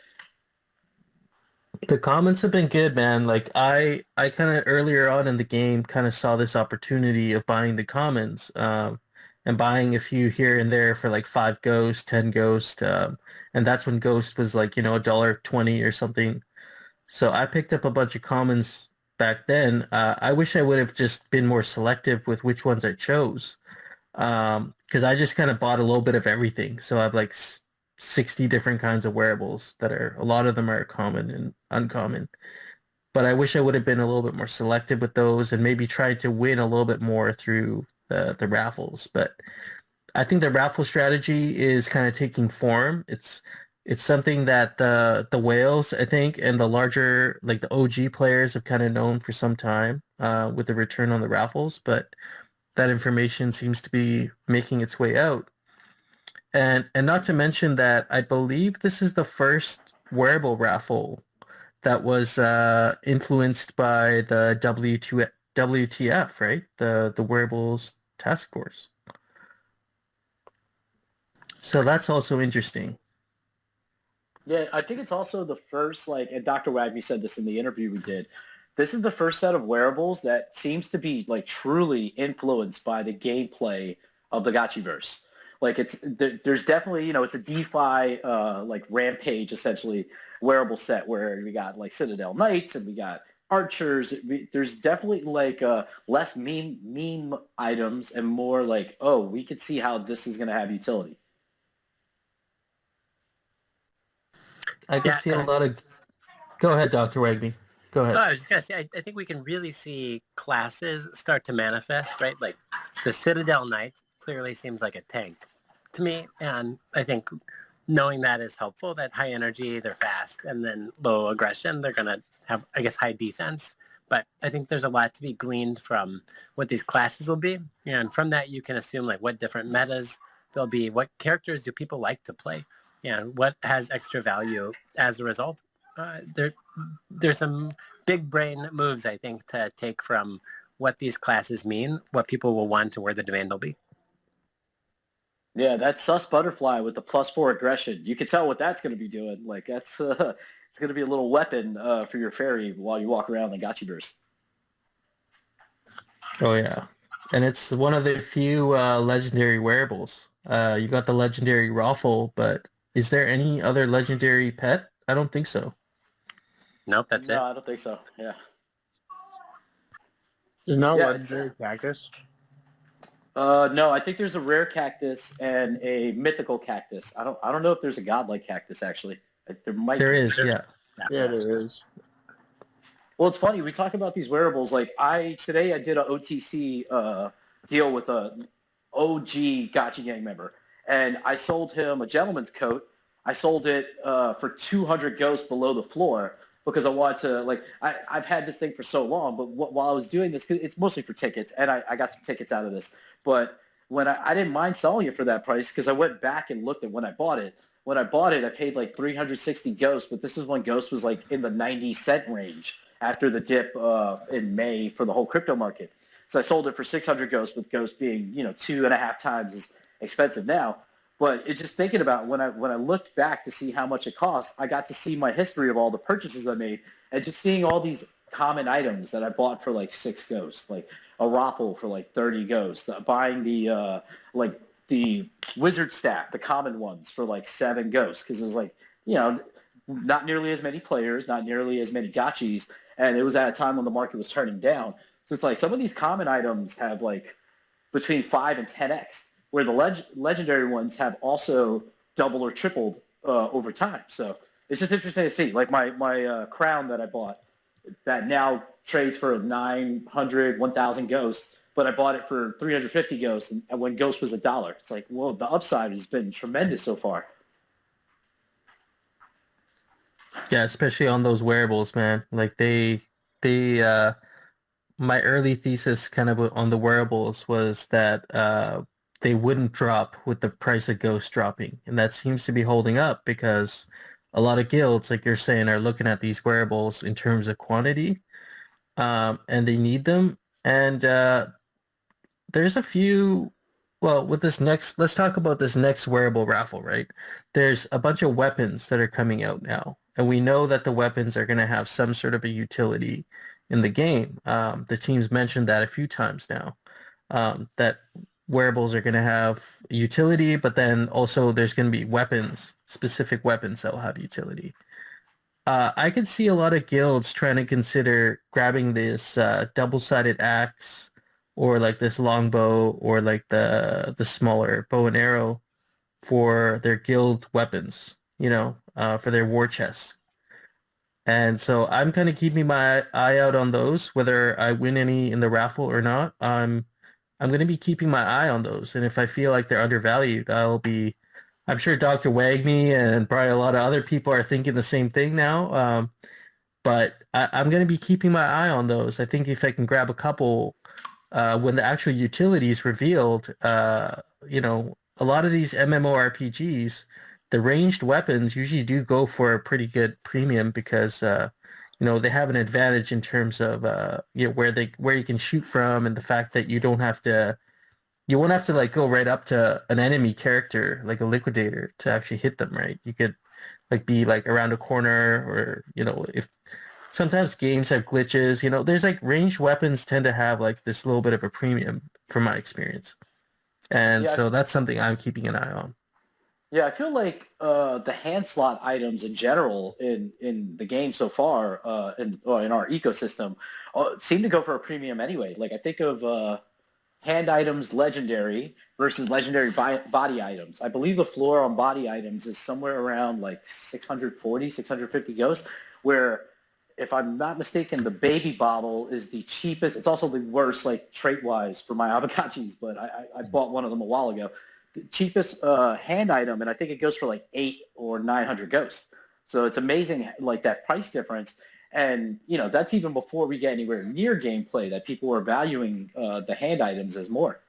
The comments have been good, man. Like I kind of earlier on in the game kind of saw this opportunity of buying the commons, and buying a few here and there for like 5 ghost, 10 ghost, and that's when ghost was like, $1.20 or something. So I picked up a bunch of commons back then. I wish I would have just been more selective with which ones I chose, because I just kind of bought a little bit of everything. So I have like 60 different kinds of wearables a lot of them are common and uncommon. But I wish I would have been a little bit more selective with those and maybe tried to win a little bit more through the raffles. But I think the raffle strategy is kind of taking form. It's something that the whales, I think, and the larger, like the OG players have kind of known for some time, with the return on the raffles, but that information seems to be making its way out. And not to mention that I believe this is the first wearable raffle that was influenced by the WTF, right? The Wearables Task Force. So that's also interesting. Yeah, I think it's also the first, like, and Dr. Wagner said this in the interview we did. This is the first set of wearables that seems to be like truly influenced by the gameplay of the Gotchiverse. Like there's definitely, it's a DeFi, like Rampage essentially wearable set where we got like Citadel Knights and we got archers. There's definitely like less meme items and more like, oh, we could see how this is going to have utility. I can see a lot of... Go ahead, Dr. Wagner. Go ahead. Oh, I was just going to say, I think we can really see classes start to manifest, right? Like the Citadel Knight clearly seems like a tank to me. And I think knowing that is helpful, that high energy, they're fast, and then low aggression, they're going to have, I guess, high defense. But I think there's a lot to be gleaned from what these classes will be. And from that, you can assume like what different metas there'll be, what characters do people like to play, and what has extra value as a result. There's some big brain moves, I think, to take from what these classes mean, what people will want, and where the demand will be. Yeah, that sus butterfly with the +4 aggression. You can tell what that's going to be doing. Like that's it's going to be a little weapon for your fairy while you walk around the Gotchiverse. Oh yeah, and it's one of the few legendary wearables. You got the legendary raffle, but is there any other legendary pet? I don't think so. Nope, that's it. No, I don't think so. Yeah. There's no legendary cactus. No, I think there's a rare cactus and a mythical cactus. I don't know if there's a godlike cactus actually. There is, yeah. Yeah, there is. Well, it's funny. We talk about these wearables. Like today I did a OTC deal with a OG Gotchi gang member, and I sold him a gentleman's coat. I sold it for 200 ghosts below the floor because I wanted to, like, I've had this thing for so long, but while I was doing this, it's mostly for tickets, and I got some tickets out of this. But when I didn't mind selling it for that price because I went back and looked at when I bought it. When I bought it, I paid like 360 ghosts, but this is when ghost was like in the 90-cent range after the dip in May for the whole crypto market. So I sold it for 600 ghosts, with ghost being 2.5 times as expensive now. But it's just thinking about when I looked back to see how much it cost, I got to see my history of all the purchases I made, and just seeing all these common items that I bought for like 6 ghosts, like a raffle for like 30 ghosts, buying the wizard staff, the common ones for like 7 ghosts, because it was like, not nearly as many players, not nearly as many gotchis, and it was at a time when the market was turning down. So it's like some of these common items have like between 5 and 10x, where the legendary ones have also doubled or tripled over time. So it's just interesting to see. Like my crown that I bought that now trades for 900, 1,000 ghosts, but I bought it for 350 ghosts, and when ghost was $1. It's like, whoa, the upside has been tremendous so far. Yeah, especially on those wearables, man. Like they my early thesis kind of on the wearables was that they wouldn't drop with the price of Ghost dropping. And that seems to be holding up because a lot of guilds, like you're saying, are looking at these wearables in terms of quantity, and they need them. And there's a few, well, with this next, let's talk about this next wearable raffle, right? There's a bunch of weapons that are coming out now, and we know that the weapons are going to have some sort of a utility in the game. The team's mentioned that a few times now, that wearables are going to have utility, but then also there's going to be weapons, specific weapons that will have utility. I could see a lot of guilds trying to consider grabbing this double-sided axe or like this longbow or like the smaller bow and arrow for their guild weapons, for their war chests. And so I'm kind of keeping my eye out on those, whether I win any in the raffle or not. I'm going to be keeping my eye on those, and if I feel like they're undervalued, I'm sure Dr. Wagme and probably a lot of other people are thinking the same thing now. But I'm going to be keeping my eye on those. I think if I can grab a couple when the actual utility is revealed, a lot of these MMORPGs, the ranged weapons usually do go for a pretty good premium because they have an advantage in terms of where you can shoot from and the fact that you won't have to like go right up to an enemy character like a liquidator to actually hit them, right? You could like be like around a corner or if sometimes games have glitches, there's like ranged weapons tend to have like this little bit of a premium from my experience. And Yeah, so that's something I'm keeping an eye on. yeah, I feel like the hand slot items in general in the game so far in our ecosystem seem to go for a premium anyway. Like I think of hand items legendary versus legendary body items. I believe the floor on body items is somewhere around like 640, 650 ghosts, where if I'm not mistaken, the baby bottle is the cheapest. It's also the worst, like trait-wise for my Aavegtochis, but I bought one of them a while ago. The cheapest hand item, and I think it goes for like 800 or 900 ghosts. So it's amazing, like that price difference. And, that's even before we get anywhere near gameplay that people are valuing the hand items as more.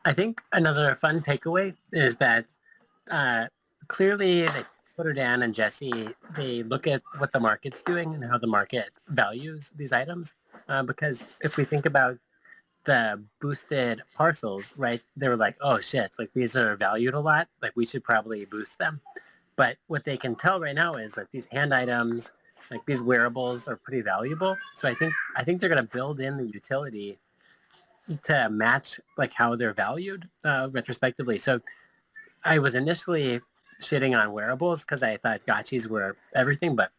I think another fun takeaway is that clearly like Twitter Dan and Jesse, they look at what the market's doing and how the market values these items. Because if we think about the boosted parcels, right, they were like, oh shit, like these are valued a lot, like we should probably boost them. But what they can tell right now is that these hand items, like these wearables, are pretty valuable. So I think they're going to build in the utility to match like how they're valued retrospectively. So I was initially shitting on wearables because I thought gotchis were everything, but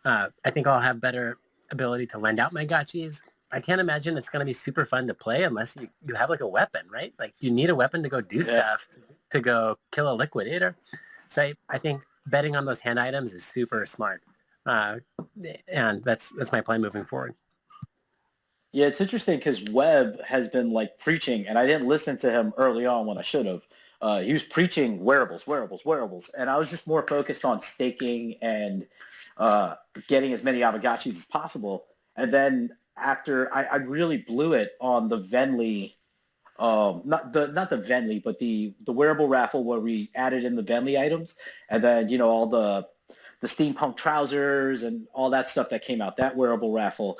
I think I'll have better ability to lend out my gotchis. I can't imagine it's going to be super fun to play unless you have like a weapon, right? Like you need a weapon to go do stuff, to go kill a liquidator. So I think betting on those hand items is super smart. And that's my plan moving forward. Yeah, it's interesting because Webb has been like preaching, and I didn't listen to him early on when I should have. He was preaching wearables, wearables, wearables, and I was just more focused on staking and getting as many Aavegotchis as possible. And then after I really blew it on the Venly, not the Venly, but the wearable raffle where we added in the Venly items, and then all the steampunk trousers and all that stuff that came out, that wearable raffle.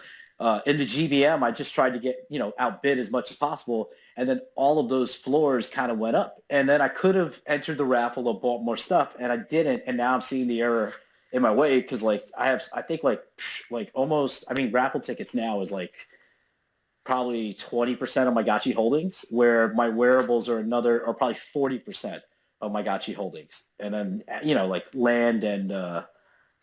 In the GBM, I just tried to get, outbid as much as possible. And then all of those floors kind of went up. And then I could have entered the raffle or bought more stuff, and I didn't. And now I'm seeing the error in my way because, like, I think, like almost, I mean, raffle tickets now is, like, probably 20% of my Gotchi holdings, where my wearables are probably 40% of my Gotchi holdings. And then, like land and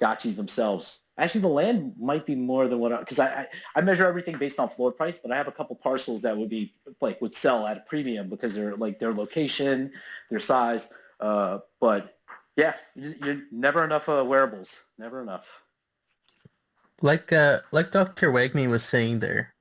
Gotchis themselves. Actually, the land might be more than what because I measure everything based on floor price, but I have a couple parcels that would sell at a premium because they're like their location, their size. But yeah, you're never enough wearables, never enough. Like Dr. Wagme was saying there,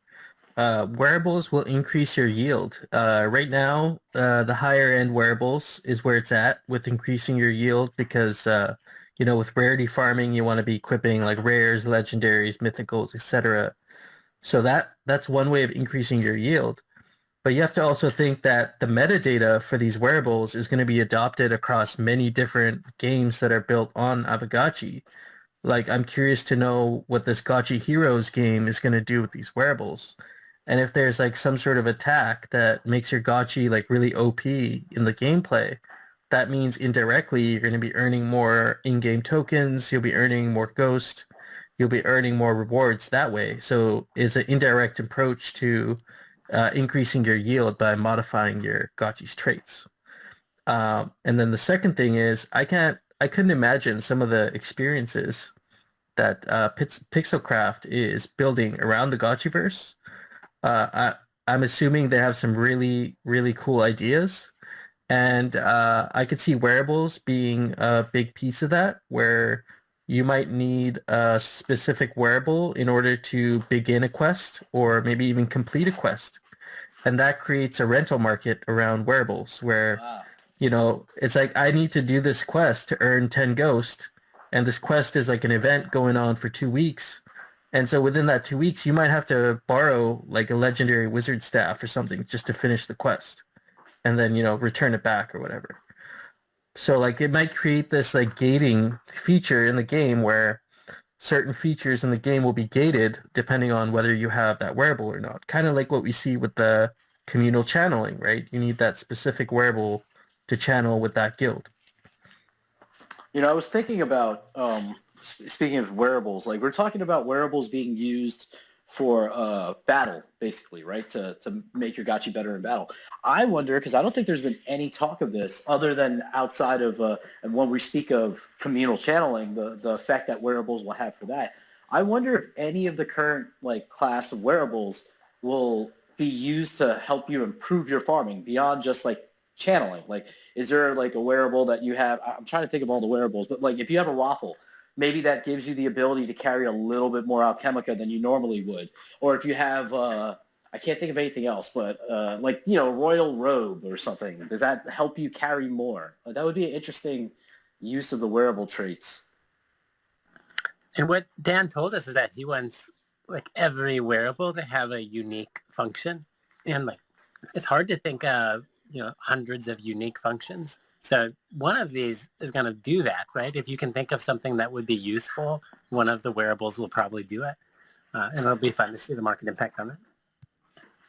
wearables will increase your yield. Right now, the higher end wearables is where it's at with increasing your yield because, with rarity farming, you want to be equipping like rares, legendaries, mythicals, etc. So that's one way of increasing your yield. But you have to also think that the metadata for these wearables is going to be adopted across many different games that are built on Aavegtochi. Like, I'm curious to know what this Gotchi Heroes game is going to do with these wearables. And if there's like some sort of attack that makes your Gotchi like really OP in the gameplay, that means indirectly you're going to be earning more in-game tokens, you'll be earning more ghost, you'll be earning more rewards that way. So it's an indirect approach to increasing your yield by modifying your Gotchi's traits. And then the second thing is I couldn't imagine some of the experiences that Pixelcraft is building around the Gotchiverse. I'm assuming they have some really, really cool ideas. And I could see wearables being a big piece of that, where you might need a specific wearable in order to begin a quest or maybe even complete a quest. And that creates a rental market around wearables where Wow. It's like I need to do this quest to earn 10 ghost, and this quest is like an event going on for 2 weeks. And so within that 2 weeks, you might have to borrow like a legendary wizard staff or something just to finish the quest and then, return it back or whatever. So like it might create this like gating feature in the game where certain features in the game will be gated depending on whether you have that wearable or not. Kind of like what we see with the communal channeling, right? You need that specific wearable to channel with that guild. I was thinking about, speaking of wearables, like we're talking about wearables being used for battle, basically, right? To make your Gotchi better in battle. I wonder, because I don't think there's been any talk of this other than outside of, and when we speak of communal channeling, the effect that wearables will have for that. I wonder if any of the current like class of wearables will be used to help you improve your farming beyond just like channeling. Like, is there like a wearable that you have? I'm trying to think of all the wearables, but like if you have a raffle, maybe that gives you the ability to carry a little bit more alchemica than you normally would. Or if you have, I can't think of anything else, but royal robe or something, does that help you carry more? That would be an interesting use of the wearable traits. And what Dan told us is that he wants like every wearable to have a unique function. And like, it's hard to think of, hundreds of unique functions. So one of these is going to do that, right? If you can think of something that would be useful, one of the wearables will probably do it. And it'll be fun to see the market impact on it.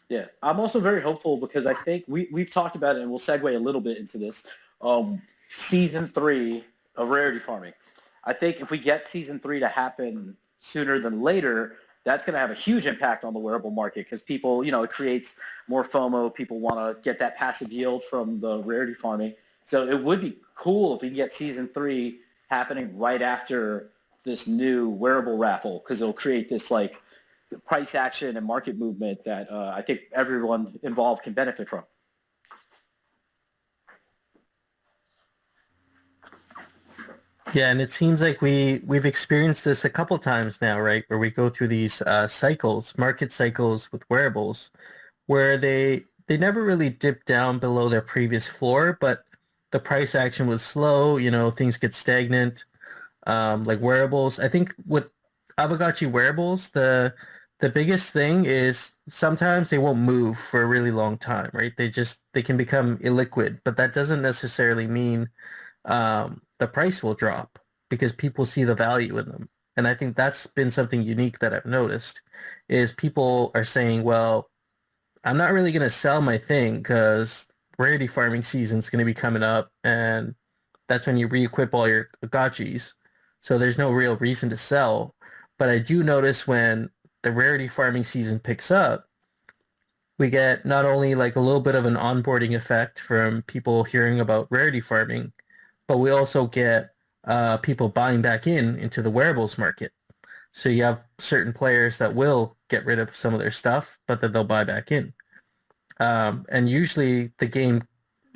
Yeah, I'm also very hopeful because I think we've talked about it, and we'll segue a little bit into this. Season 3 of rarity farming. I think if we get Season 3 to happen sooner than later, that's going to have a huge impact on the wearable market because people, it creates more FOMO. People want to get that passive yield from the rarity farming. So it would be cool if we can get Season 3 happening right after this new wearable raffle because it'll create this like price action and market movement that I think everyone involved can benefit from. Yeah, and it seems like we've experienced this a couple times now, right? Where we go through these cycles, market cycles with wearables, where they never really dip down below their previous floor, but the price action was slow. Things get stagnant. Like wearables, I think with Aavegtochi wearables, the biggest thing is sometimes they won't move for a really long time, right? They can become illiquid, but that doesn't necessarily mean the price will drop because people see the value in them. And I think that's been something unique that I've noticed is people are saying, well, I'm not really going to sell my thing because rarity farming season is going to be coming up and that's when you re-equip all your gotchis. So there's no real reason to sell. But I do notice when the rarity farming season picks up, we get not only like a little bit of an onboarding effect from people hearing about rarity farming, but we also get people buying back into the wearables market. So you have certain players that will get rid of some of their stuff, but then they'll buy back in. And usually the game,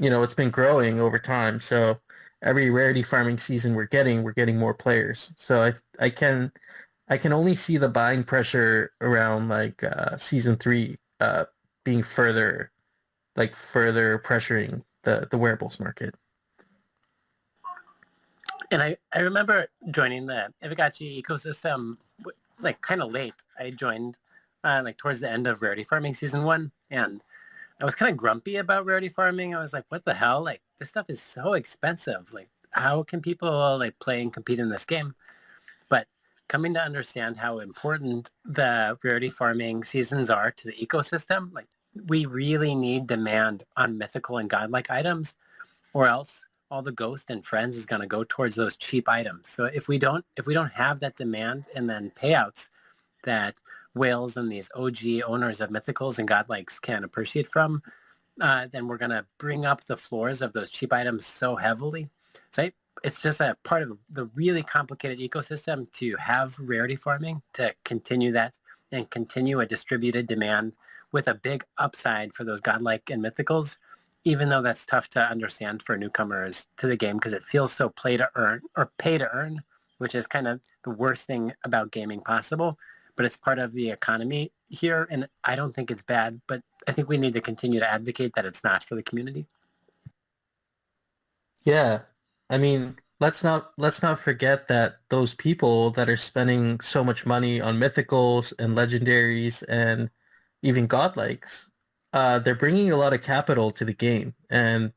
it's been growing over time. So every rarity farming season we're getting more players. So I can I can only see the buying pressure around like season 3 being further pressuring the wearables market. And I remember joining the Aavegtochi ecosystem like kind of late. I joined like towards the end of rarity farming season 1, and I was kind of grumpy about rarity farming. I was like, what the hell? Like, this stuff is so expensive. Like, how can people like play and compete in this game? But coming to understand how important the rarity farming seasons are to the ecosystem, like we really need demand on mythical and godlike items, or else all the ghost and friends is going to go towards those cheap items. So if we don't have that demand and then payouts that whales and these OG owners of mythicals and godlikes can appreciate from, then we're going to bring up the floors of those cheap items so heavily. So it's just a part of the really complicated ecosystem to have rarity farming, to continue that and continue a distributed demand with a big upside for those godlike and mythicals, even though that's tough to understand for newcomers to the game because it feels so play to earn or pay to earn, which is kind of the worst thing about gaming possible. But it's part of the economy here, and I don't think it's bad, but I think we need to continue to advocate that it's not for the community. Yeah. I mean, let's not forget that those people that are spending so much money on mythicals and legendaries and even godlikes, they're bringing a lot of capital to the game, and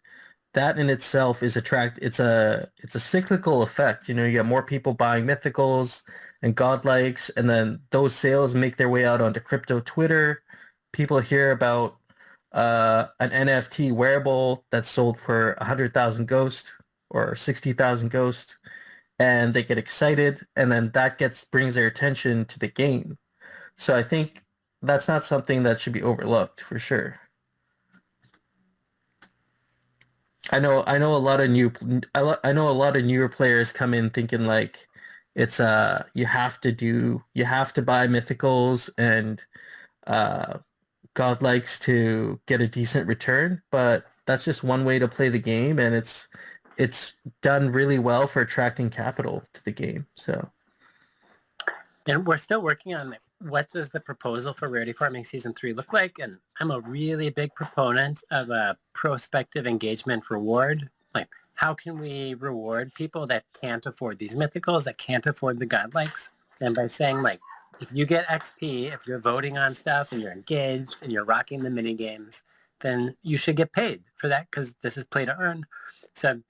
that in itself is it's a cyclical effect. You know, you get more people buying mythicals and godlikes, and then those sales make their way out onto crypto Twitter. People hear about an NFT wearable that's sold for 100,000 ghost or 60,000 ghost, and they get excited, and then that brings their attention to the game. So I think that's not something that should be overlooked for sure. I know a lot of I know a lot of newer players come in thinking like it's you have to buy mythicals and uh godlikes to get a decent return, but that's just one way to play the game, and it's done really well for attracting capital to the game. So And we're still working on what does the proposal for Rarity Farming Season 3 look like? And I'm a really big proponent of a prospective engagement reward. Like, how can we reward people that can't afford these mythicals, that can't afford the godlikes? And by saying, like, if you get XP, if you're voting on stuff and you're engaged and you're rocking the mini games, then you should get paid for that because this is play to earn. So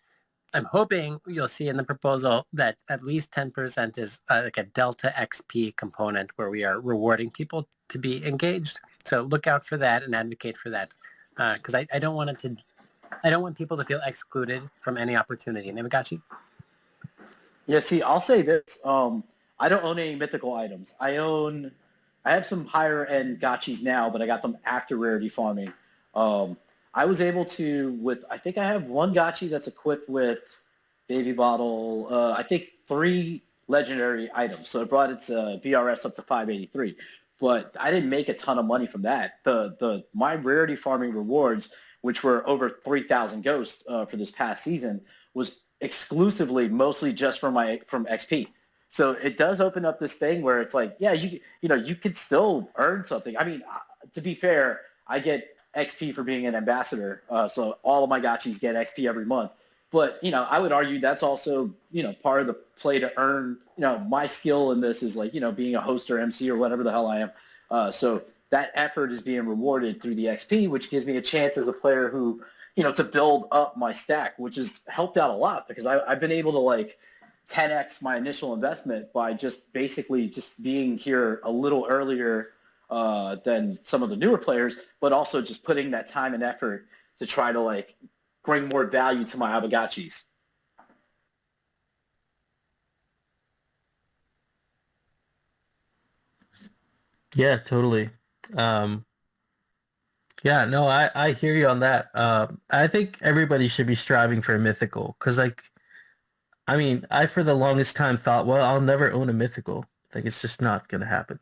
I'm hoping you'll see in the proposal that at least 10% is like a Delta XP component where we are rewarding people to be engaged. So look out for that and advocate for that because I don't want I don't want people to feel excluded from any opportunity. Aavegtochi? Yeah, see, I'll say this. I don't own any mythical items. I have some higher end gotchis now, but I got them after rarity farming. I was able to, I think I have one gotchi that's equipped with baby bottle, I think 3 legendary items. So it brought its BRS up to 583. But I didn't make a ton of money from that. My rarity farming rewards, which were over 3,000 ghosts for this past season, was exclusively mostly just from XP. So it does open up this thing where it's like, yeah, you could still earn something. I mean, to be fair, I get XP for being an ambassador, so all of my gotchis get XP every month. But I would argue that's also part of the play to earn. My skill in this is like being a host or MC or whatever the hell I am. So that effort is being rewarded through the XP, which gives me a chance as a player who to build up my stack, which has helped out a lot because I've been able to like 10x my initial investment by just basically just being here a little earlier than some of the newer players, but also just putting that time and effort to try to like bring more value to my Aavegtochis. yeah, totally. Yeah, no, I hear you on that. I think everybody should be striving for a mythical because like I mean, I for the longest time thought, well, I'll never own a mythical. Like it's just not gonna happen.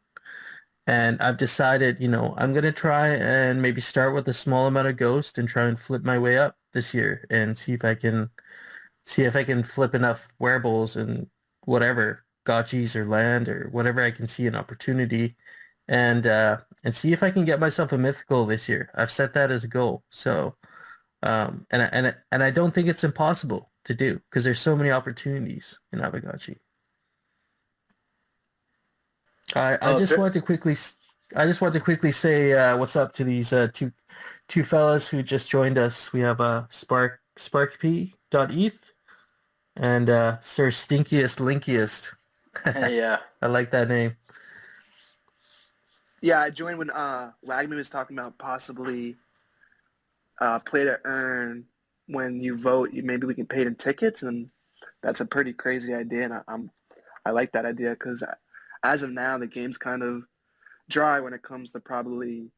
And I've decided, I'm gonna try and maybe start with a small amount of ghost and try and flip my way up this year and see if I can flip enough wearables and whatever gotchis or land or whatever I can see an opportunity, and see if I can get myself a mythical this year. I've set that as a goal. So and I don't think it's impossible to do because there's so many opportunities in Aavegtochi. I Uh, just ve- wanted to quickly say what's up to these two fellas who just joined us. We have sparkp.eth and Sir Stinkiest Linkiest. yeah. I like that name. Yeah, I joined when Wagman was talking about possibly play to earn when you vote. Maybe we can pay it in tickets, and that's a pretty crazy idea. And I like that idea because as of now, the game's kind of dry when it comes to probably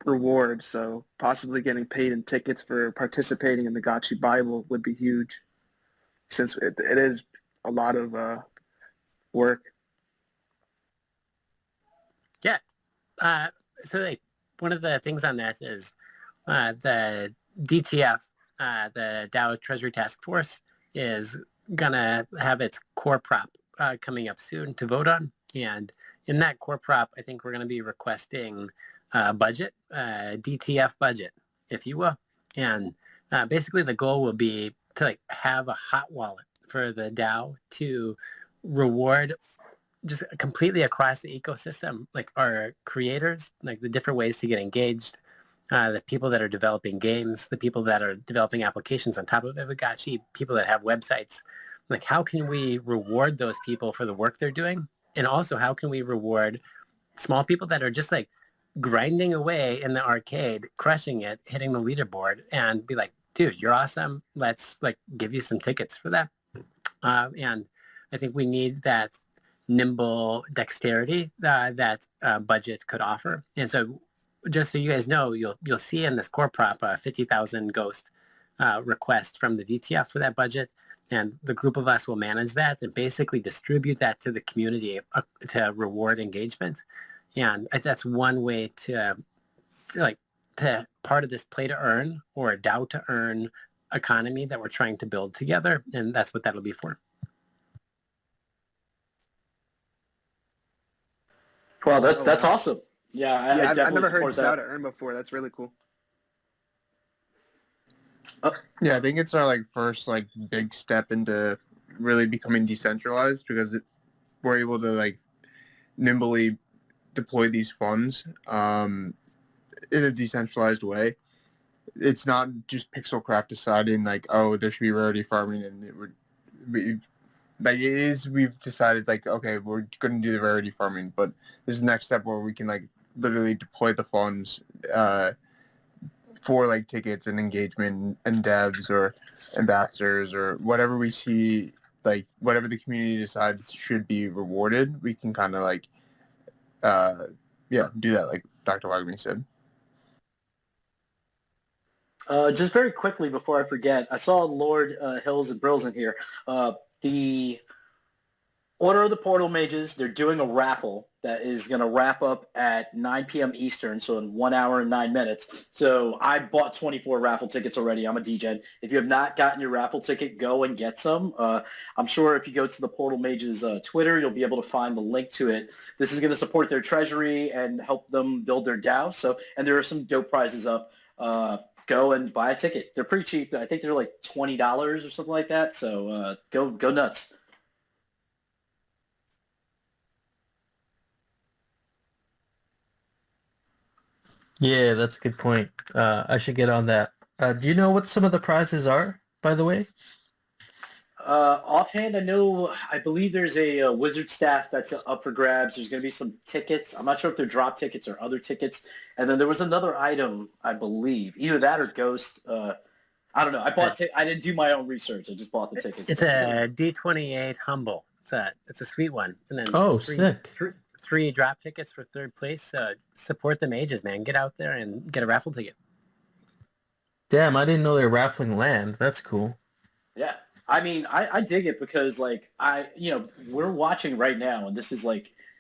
rewards. So possibly getting paid in tickets for participating in the Gotchi Bible would be huge, since it is a lot of work. Yeah. So like one of the things on that is the DTF, the Dow Treasury Task Force, is gonna have its core prop coming up soon to vote on, and in that core prop, I think we're gonna be requesting budget, DTF budget, if you will, and basically the goal will be to like have a hot wallet for the DAO to reward just completely across the ecosystem, like our creators, like the different ways to get engaged, the people that are developing games, the people that are developing applications on top of Aavegtochi, people that have websites. Like, how can we reward those people for the work they're doing? And also, how can we reward small people that are just like grinding away in the arcade, crushing it, hitting the leaderboard, and be like, dude, you're awesome. Let's like give you some tickets for that. And I think we need that nimble dexterity that budget could offer. And so just so you guys know, you'll see in this core prop a 50,000 ghost request from the DTF for that budget. And the group of us will manage that and basically distribute that to the community to reward engagement. And that's one way to part of this play to earn or DAO to earn economy that we're trying to build together. And that's what that'll be for. Well, that's awesome. Yeah, I I've definitely never heard support DAO that. to earn before. That's really cool. Yeah, I think it's our first big step into really becoming decentralized because we're able to nimbly deploy these funds in a decentralized way. It's not just Pixelcraft deciding oh, there should be rarity farming, and we've decided okay, we're going to do the rarity farming, but this is the next step where we can literally deploy the funds for tickets and engagement and devs or ambassadors or whatever we see, whatever the community decides should be rewarded, we can kind of do that like Dr. Wagner said. Just very quickly before I forget, I saw Lord Hills and Brills in here. The Order of the Portal Mages, they're doing a raffle that is going to wrap up at 9 p.m. Eastern, so in 1 hour and 9 minutes. So I bought 24 raffle tickets already. I'm a DGen. If you have not gotten your raffle ticket, go and get some. I'm sure if you go to the Portal Mages Twitter, you'll be able to find the link to it. This is going to support their treasury and help them build their DAO. And there are some dope prizes up. Go and buy a ticket. They're pretty cheap. I think they're like $20 or something like that. So go nuts. Yeah, that's a good point. I should get on that. Do you know what some of the prizes are, by the way? Offhand, I believe there's a wizard staff that's up for grabs. There's going to be some tickets. I'm not sure if they're drop tickets or other tickets. And then there was another item, I believe, either that or Ghost. I don't know. I didn't do my own research. I just bought the tickets. It's a D28 Humble. It's a sweet one. And then Sick. Three drop tickets for third place. Support the mages, man. Get out there and get a raffle ticket. Damn, I didn't know they were raffling land. That's cool. Yeah. I mean, I dig it because we're watching right now, and this is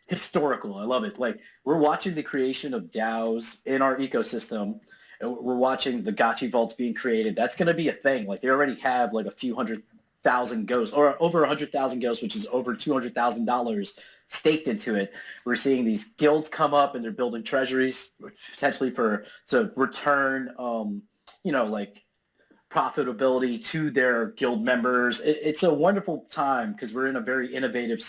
historical. I love it. We're watching the creation of DAOs in our ecosystem. And we're watching the Gotchi vaults being created. That's going to be a thing. They already have a few hundred 100,000 ghosts, or over 100,000 ghosts, which is over $200,000 staked into it. We're seeing these guilds come up and they're building treasuries potentially to return, like profitability to their guild members. It's a wonderful time because we're in a very innovative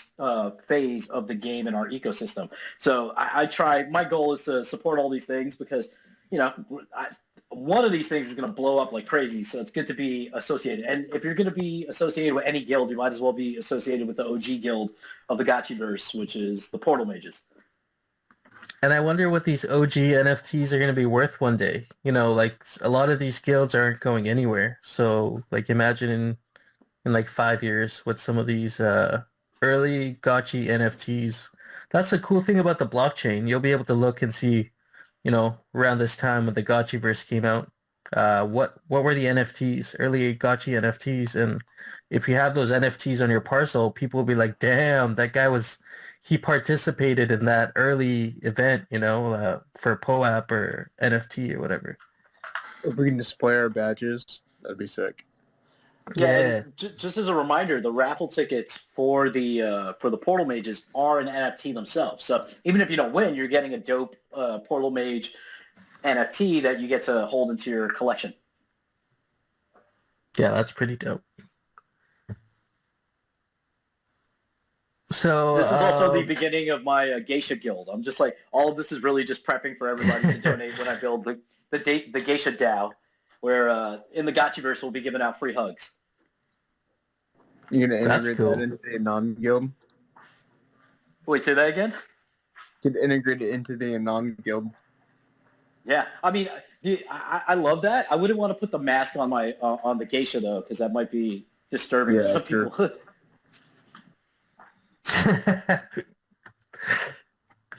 phase of the game and our ecosystem. So I try. My goal is to support all these things because, one of these things is going to blow up like crazy. So it's good to be associated. And if you're going to be associated with any guild, you might as well be associated with the OG guild of the Gotchiverse, which is the Portal Mages. And I wonder what these OG NFTs are going to be worth one day. Like a lot of these guilds aren't going anywhere. So like imagine in like 5 years what some of these early Gotchi NFTs. That's the cool thing about the blockchain. You'll be able to look and see, around this time when the Gotchiverse came out, what were the NFTs, early Gotchi NFTs. And if you have those NFTs on your parcel, people will be like, damn, that guy he participated in that early event, for POAP or NFT or whatever. If we can display our badges, that'd be sick. Yeah. Just as a reminder, the raffle tickets for the Portal Mages are an NFT themselves. So even if you don't win, you're getting a dope Portal Mage NFT that you get to hold into your collection. Yeah, that's pretty dope. So this is also the beginning of my Geisha guild. I'm just like, all of this is really just prepping for everybody to donate when I build the Geisha DAO, where in the Gotchiverse we'll be giving out free hugs. You're going to integrate that into the Anon guild? Wait, say that again? You could integrate it into the Anon guild. Yeah, I mean, dude, I love that. I wouldn't want to put the mask on my on the Geisha, though, because that might be disturbing to some people.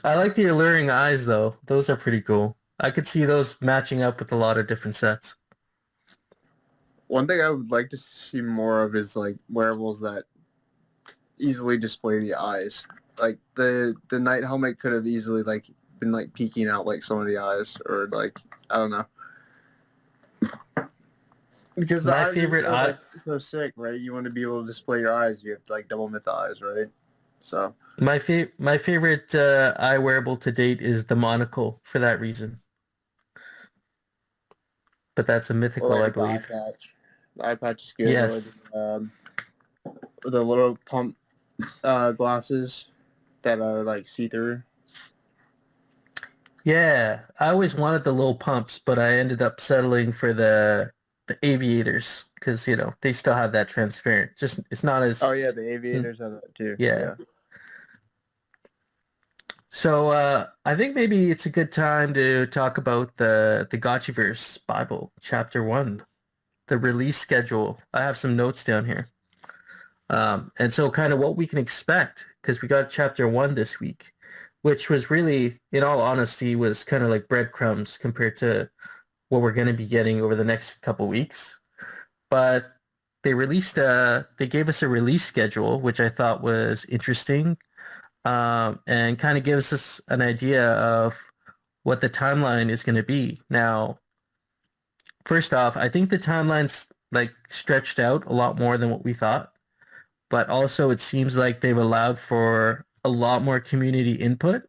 I like the alluring eyes, though. Those are pretty cool. I could see those matching up with a lot of different sets. One thing I would like to see more of is like wearables that easily display the eyes. Like the Knight helmet could have easily been peeking out some of the eyes, or I don't know. Because my favorite eye, so sick, right? You want to be able to display your eyes. You have to double myth eyes, right? So my favorite eye wearable to date is the monocle for that reason. But that's a mythical, I believe. The eye patch is good. Yes. The little pump glasses that are see-through. Yeah, I always wanted the little pumps, but I ended up settling for the aviators because they still have that transparent. Just it's not as. Oh yeah, the aviators have that too. Yeah. So I think maybe it's a good time to talk about the Gotchiverse Bible, Chapter 1, the release schedule. I have some notes down here. And so kind of what we can expect, because we got Chapter 1 this week, which was really, in all honesty, was kind of like breadcrumbs compared to what we're going to be getting over the next couple weeks. But they gave us a release schedule, which I thought was interesting. And kind of gives us an idea of what the timeline is going to be. Now, first off, I think the timeline's stretched out a lot more than what we thought, but also it seems like they've allowed for a lot more community input,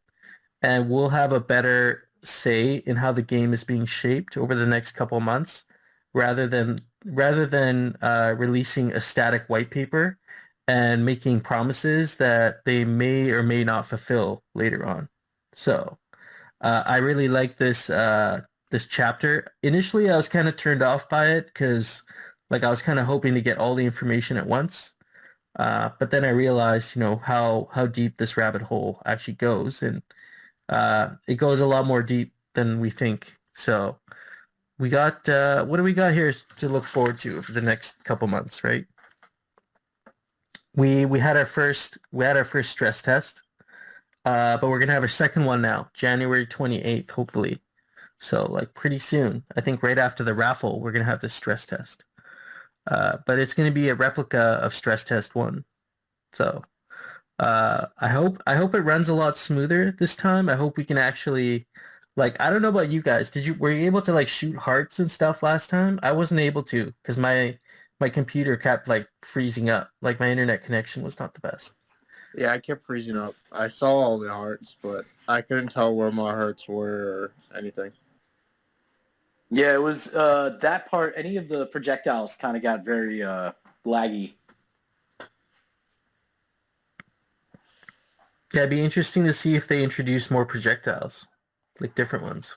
and we'll have a better say in how the game is being shaped over the next couple months, rather than releasing a static white paper and making promises that they may or may not fulfill later on. So I really like this chapter. Initially, I was kind of turned off by it because I was kind of hoping to get all the information at once. But then I realized, how deep this rabbit hole actually goes. And it goes a lot more deep than we think. So we got, what do we got here to look forward to for the next couple months, right? We had our first stress test, but we're gonna have our second one now, January 28th, hopefully. So pretty soon, I think right after the raffle, we're gonna have this stress test. But it's gonna be a replica of stress test 1. So I hope it runs a lot smoother this time. I hope we can actually, I don't know about you guys. Were you able to shoot hearts and stuff last time? I wasn't able to because my my computer kept like freezing up. Like my internet connection was not the best. Yeah, I kept freezing up. I saw all the hearts, but I couldn't tell where my hearts were or anything. Yeah, it was that part. Any of the projectiles kind of got very laggy. Yeah, it'd be interesting to see if they introduce more projectiles, like different ones.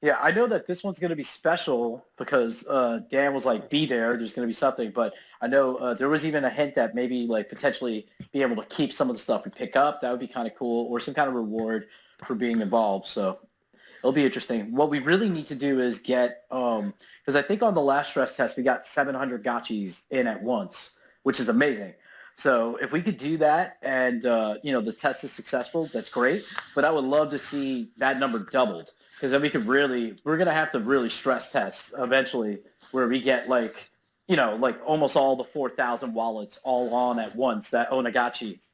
Yeah, I know that this one's going to be special because Dan was like, be there. There's going to be something. But I know there was even a hint that maybe like potentially be able to keep some of the stuff we pick up. That would be kind of cool, or some kind of reward for being involved. So it'll be interesting. What we really need to do is get, because I think on the last stress test, we got 700 Gotchis in at once, which is amazing. So if we could do that and, the test is successful, that's great. But I would love to see that number doubled, because then we're going to have to really stress test eventually where we get like almost all the 4,000 wallets all on at once that own a Gotchi.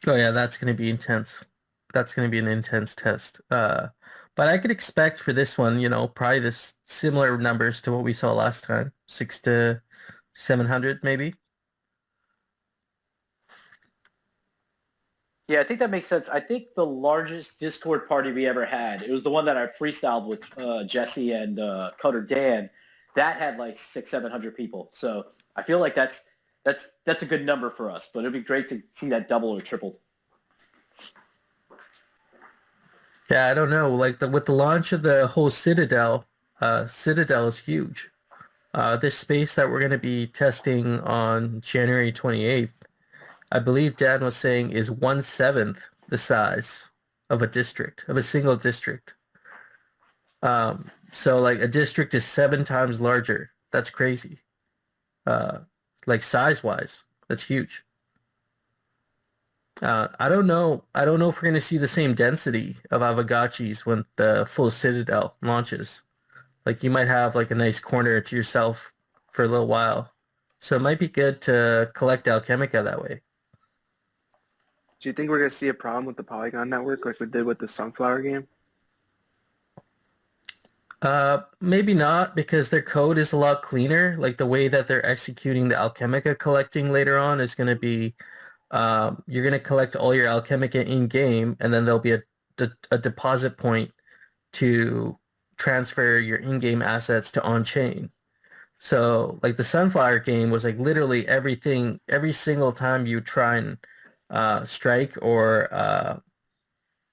Oh yeah, that's going to be intense. That's going to be an intense test. But I could expect for this one, probably this similar numbers to what we saw last time, 600 to 700 maybe. Yeah, I think that makes sense. I think the largest Discord party we ever had, it was the one that I freestyled with Jesse and Cutter Dan. That had like 700 people. So I feel like that's a good number for us. But it'd be great to see that double or triple. Yeah, I don't know. Like with the launch of the whole Citadel, Citadel is huge. This space that we're going to be testing on January 28th, I believe Dan was saying is 1/7 the size of a single district. So like a district is 7 times larger. That's crazy. Like size-wise, that's huge. I don't know. I don't know if we're going to see the same density of Aavegtochis when the full Citadel launches. Like you might have like a nice corner to yourself for a little while. So it might be good to collect Alchemica that way. Do you think we're going to see a problem with the Polygon network like we did with the Sunflower game? Maybe not, because their code is a lot cleaner. Like the way that they're executing the Alchemica collecting later on is going to be, you're going to collect all your Alchemica in-game, and then there'll be a deposit point to transfer your in-game assets to on-chain. So like the Sunflower game was like literally everything, every single time you try and strike or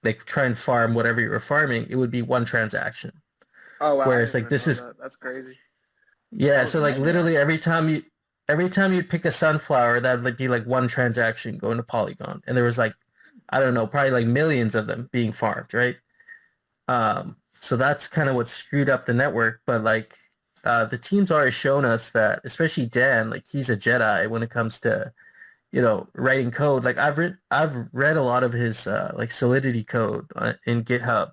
like try and farm whatever you were farming, it would be one transaction. Oh, wow. Whereas I like didn't this even is know that. That's crazy. yeah, That was so like nightmare. literally every time you'd pick a Sunflower, that would be like one transaction going to Polygon, and there was like, I don't know, probably like millions of them being farmed, right? So that's kind of what screwed up the network. But like the team's already shown us that, especially Dan, like he's a Jedi when it comes to writing code. Like I've read a lot of his like Solidity code in GitHub,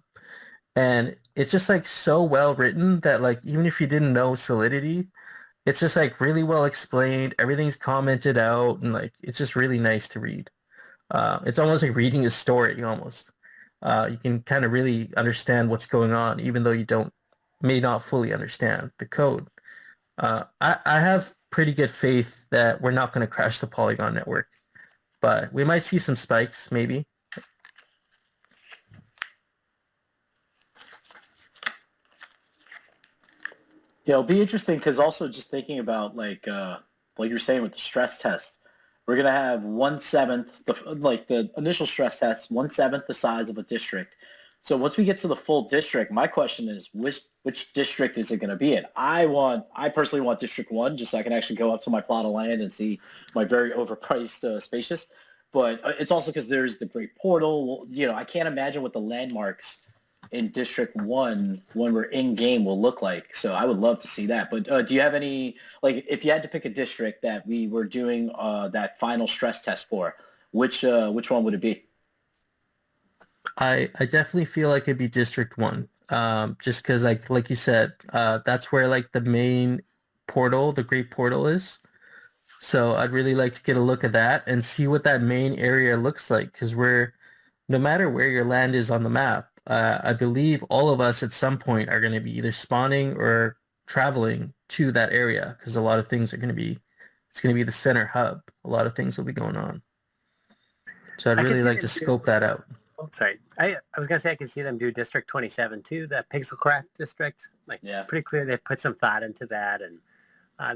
and it's just like so well written that like even if you didn't know Solidity, it's just like really well explained. Everything's commented out, and like it's just really nice to read. It's almost like reading a story almost. You can kind of really understand what's going on, even though you may not fully understand the code. I have pretty good faith that we're not going to crash the Polygon network, but we might see some spikes, maybe. Yeah, it'll be interesting because also just thinking about like you're saying with the stress test, we're gonna have 1/7 the initial stress test, 1/7 the size of a district. So once we get to the full district, my question is which district is it going to be in? I personally want District 1 just so I can actually go up to my plot of land and see my very overpriced spacious. But it's also because there's the Great Portal. I can't imagine what the landmarks in District 1 when we're in game will look like. So I would love to see that. But do you have any, like if you had to pick a district that we were doing that final stress test for, which one would it be? I definitely feel like it'd be District 1. Just because like you said, that's where like the main portal, the Great Portal is. So I'd really like to get a look at that and see what that main area looks like, because no matter where your land is on the map, I believe all of us at some point are going to be either spawning or traveling to that area because a lot of things are going to be, it's going to be the center hub. A lot of things will be going on. So I'd I could really see like them to do. scope that out. Oh, sorry. I was gonna say I could see them do District 27 too, the Pixelcraft district. Like Yeah. it's pretty clear they put some thought into that, and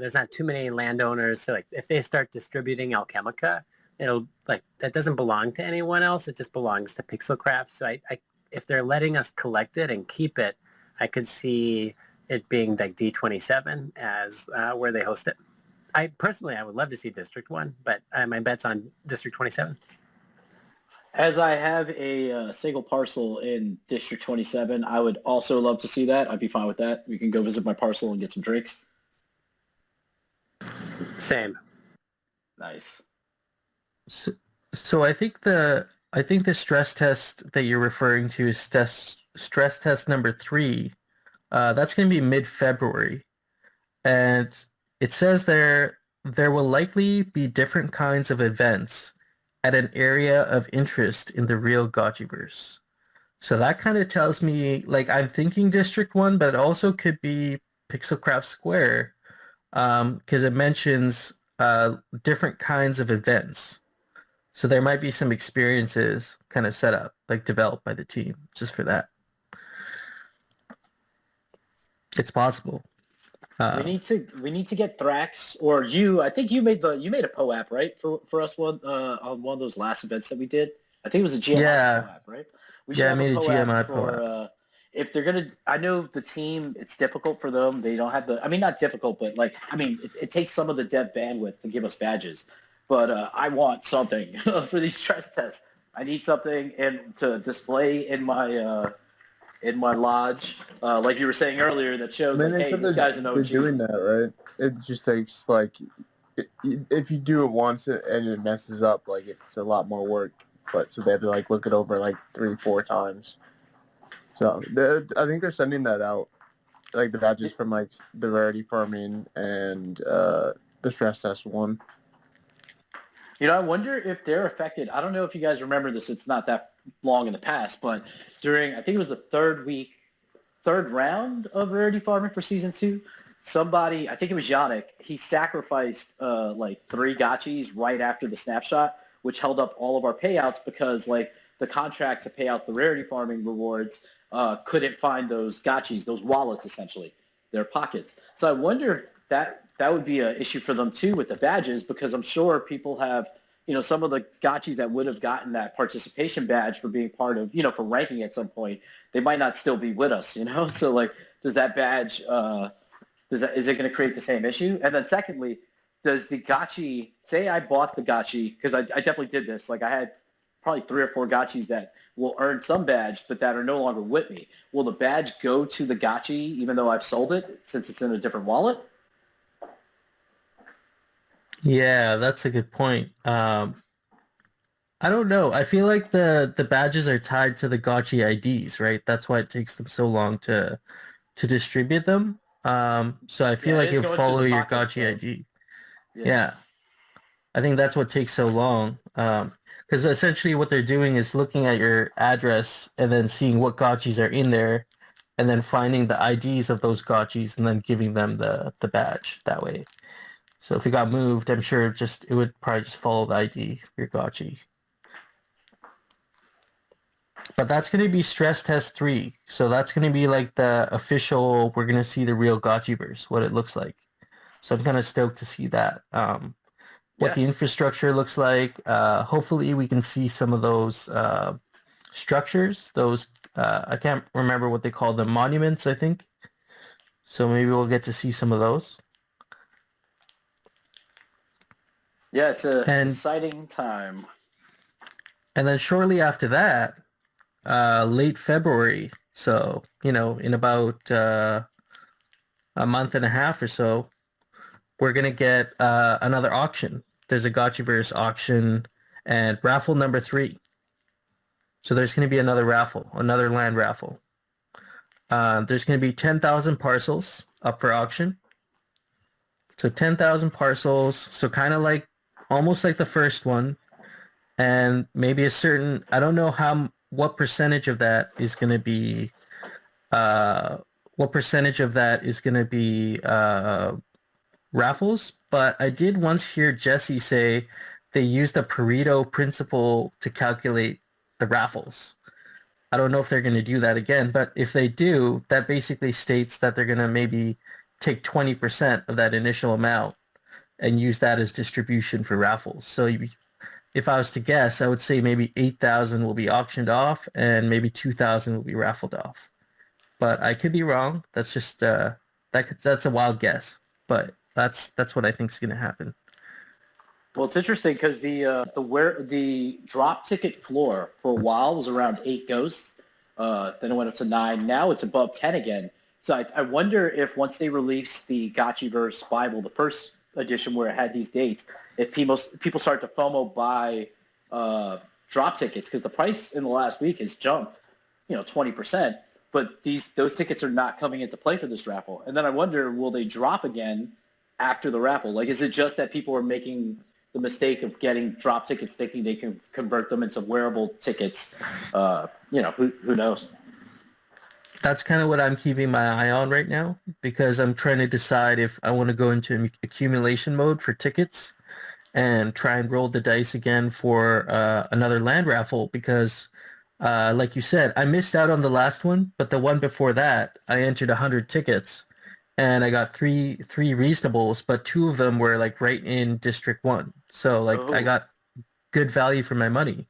there's not too many landowners. So like if they start distributing Alchemica, it'll like that doesn't belong to anyone else. It just belongs to Pixelcraft. So I if they're letting us collect it and keep it, I could see it being like D27 as where they host it. I would love to see District 1, but my bet's on District 27. As I have a single parcel in District 27, I would also love to see that. I'd be fine with that. We can go visit my parcel and get some drinks. Same. Nice. So I think the stress test that you're referring to is stress test number 3. That's going to be mid-February, and it says there will likely be different kinds of events at an area of interest in the real Gotchiverse. So that kind of tells me, like, I'm thinking District 1, but it also could be Pixelcraft Square, because it mentions different kinds of events. So there might be some experiences kind of set up, like developed by the team, just for that. It's possible. We need to get Thrax or you. I think you made a POAP, right, for us on one of those last events that we did. I think it was a GMI POAP, right? We should I have made a GMI for POAP. if they're gonna. I know the team. It's difficult for them. They don't have the. I mean, not difficult, but like it takes some of the dev bandwidth to give us badges. But I want something for these stress tests. I need something to display in my lodge, like you were saying earlier, that shows like, hey, this guy's an they're OG. doing that, right? It just takes like if you do it once and it messes up, like it's a lot more work. But so they have to like look it over like 3-4 times. So I think they're sending that out, like the badges from like the rarity farming and the stress test one. I wonder if they're affected. I don't know if you guys remember this. It's not that long in the past, but during, I think it was the third round of rarity farming for season 2, somebody, I think it was Yannick, he sacrificed like 3 gotchis right after the snapshot, which held up all of our payouts because like the contract to pay out the rarity farming rewards couldn't find those gotchis, those wallets essentially, their pockets. So I wonder if that would be an issue for them too with the badges, because I'm sure people have, some of the gotchis that would have gotten that participation badge for being part of, for ranking at some point, they might not still be with us, So like, does that badge, is it going to create the same issue? And then secondly, does the gotchi, say I bought the gotchi, because I definitely did this, like I had probably 3 or 4 gotchis that will earn some badge, but that are no longer with me. Will the badge go to the gotchi even though I've sold it since it's in a different wallet? Yeah, that's a good point. I don't know. I feel like the badges are tied to the Gotchi IDs, right? That's why it takes them so long to distribute them. So I feel like it's you'll going to follow the your pocket, Gotchi so, ID. yeah. Yeah. I think that's what takes so long. Because essentially what they're doing is looking at your address and then seeing what gotchis are in there and then finding the IDs of those gotchis and then giving them the badge that way. So if it got moved, I'm sure it would probably just follow the ID of your gotchi. But that's going to be stress test 3. So that's going to be like the official, we're going to see the real Gotchiverse, what it looks like. So I'm kind of stoked to see that. What the infrastructure looks like. Hopefully we can see some of those structures, those, I can't remember what they call them, monuments, I think. So maybe we'll get to see some of those. Yeah, it's an exciting time. And then shortly after that, late February, so, in about a month and a half or so, we're going to get another auction. There's a Gotchiverse auction and raffle number 3. So there's going to be another raffle, another land raffle. There's going to be 10,000 parcels up for auction. So 10,000 parcels, so kind of like, almost like the first one. And maybe I don't know what percentage of that is going to be what percentage of that is going to be raffles, but I did once hear Jesse say they used the Pareto principle to calculate the raffles. I don't know if they're going to do that again, but if they do, that basically states that they're going to maybe take 20% of that initial amount and use that as distribution for raffles. So if I was to guess, I would say maybe 8,000 will be auctioned off and maybe 2,000 will be raffled off. But I could be wrong. That's just that's a wild guess, but that's what I think is going to happen. Well, it's interesting because the drop ticket floor for a while was around 8 ghosts. Then it went up to 9. Now it's above 10 again. So I wonder if once they release the Gotchiverse Bible, the first edition where it had these dates, if people start to FOMO buy drop tickets, because the price in the last week has jumped, 20%. But those tickets are not coming into play for this raffle. And then I wonder, will they drop again after the raffle? Like, is it just that people are making the mistake of getting drop tickets thinking they can convert them into wearable tickets? Who knows? That's kind of what I'm keeping my eye on right now, because I'm trying to decide if I want to go into accumulation mode for tickets and try and roll the dice again for another land raffle, because like you said, I missed out on the last one, but the one before that, I entered 100 tickets and I got three reasonables, but 2 of them were like right in District 1. So like I got good value for my money.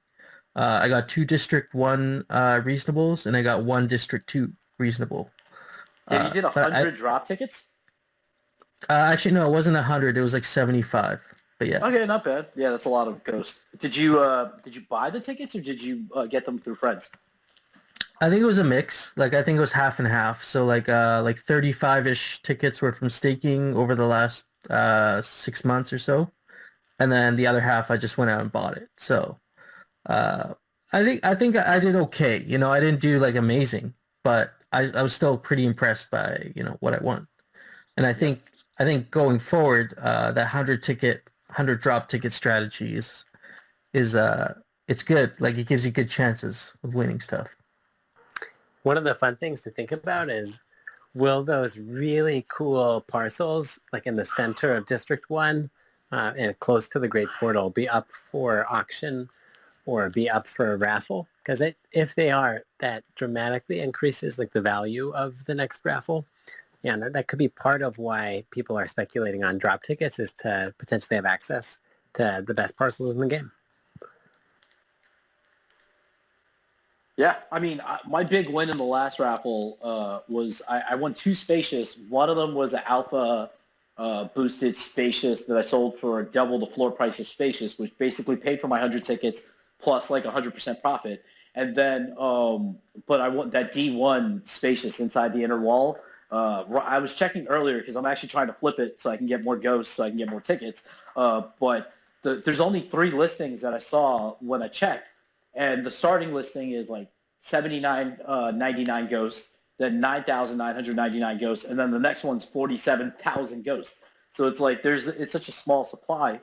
I got 2 District 1 reasonables and I got 1 District 2 reasonable. You did 100 drop tickets? Actually, no, it wasn't 100. It was like 75. But yeah. Okay, not bad. Yeah, that's a lot of ghosts. Did you buy the tickets or did you get them through friends? I think it was a mix. Like I think it was half and half. So like 35-ish tickets were from staking over the last 6 months or so, and then the other half I just went out and bought it. So I think I did okay. I didn't do like amazing, but I was still pretty impressed by what I won. And I think going forward, that 100 drop ticket strategy is it's good. Like it gives you good chances of winning stuff. One of the fun things to think about is, will those really cool parcels, like in the center of District 1 and close to the Great Portal, be up for auction or be up for a raffle? Because if they are, that dramatically increases like the value of the next raffle. Yeah, and that could be part of why people are speculating on drop tickets, is to potentially have access to the best parcels in the game. Yeah, I mean, my big win in the last raffle was I won 2 Spacious. One of them was an alpha boosted Spacious that I sold for double the floor price of Spacious, which basically paid for my 100 tickets plus like 100% profit. And then, but I want that D1 Spacious inside the inner wall. I was checking earlier because I'm actually trying to flip it so I can get more ghosts, so I can get more tickets. But there's only 3 listings that I saw when I checked. And the starting listing is like 79.99 ghosts, then 9,999 ghosts, and then the next one's 47,000 ghosts. So it's like it's such a small supply,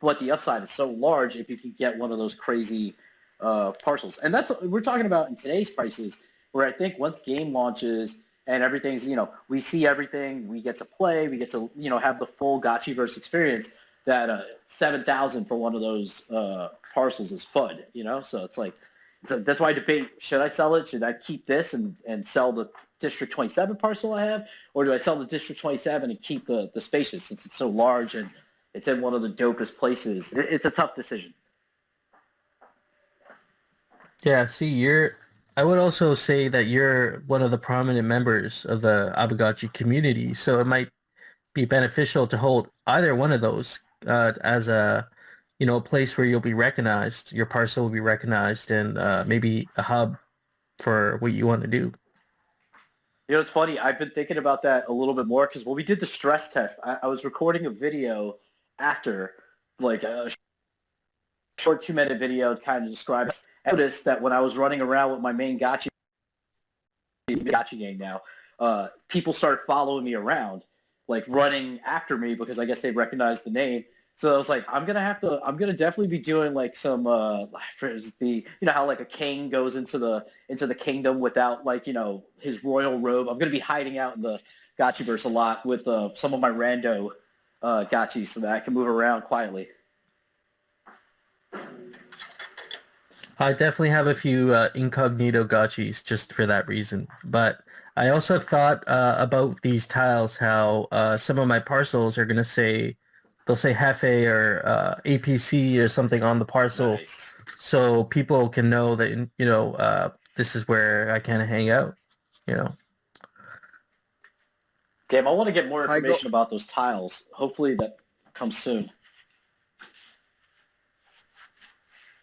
but the upside is so large if you can get one of those crazy parcels. And that's we're talking about in today's prices, where I think once game launches and everything's, we see everything, we get to play, we get to, have the full Gotchiverse experience, that 7,000 for one of those parcels is FUD, So it's like, that's why I debate, should I sell it? Should I keep this and sell the District 27 parcel I have? Or do I sell the District 27 and keep the Spacious, since it's so large and it's in one of the dopest places? It's a tough decision. Yeah, see, I would also say that you're one of the prominent members of the Aavegtochi community, so it might be beneficial to hold either one of those as a place where you'll be recognized, your parcel will be recognized, and maybe a hub for what you want to do. It's funny. I've been thinking about that a little bit more because when we did the stress test, I was recording a video after, like a short 2-minute video to kind of describe it. I noticed that when I was running around with my main Gotchi game now, people started following me around, like running after me because I guess they recognized the name. So I was like, I'm gonna definitely be doing like some for the how like a king goes into the kingdom without like his royal robe. I'm gonna be hiding out in the Gotchiverse a lot with some of my rando Gotchis so that I can move around quietly. I definitely have a few incognito gotchis just for that reason. But I also thought about these tiles, how some of my parcels are going to say, they'll say Hefe or APC or something on the parcel, Nice. so people can know that, this is where I kind of hang out, you know. Damn, I want to get more I go. information about those tiles. Hopefully that comes soon.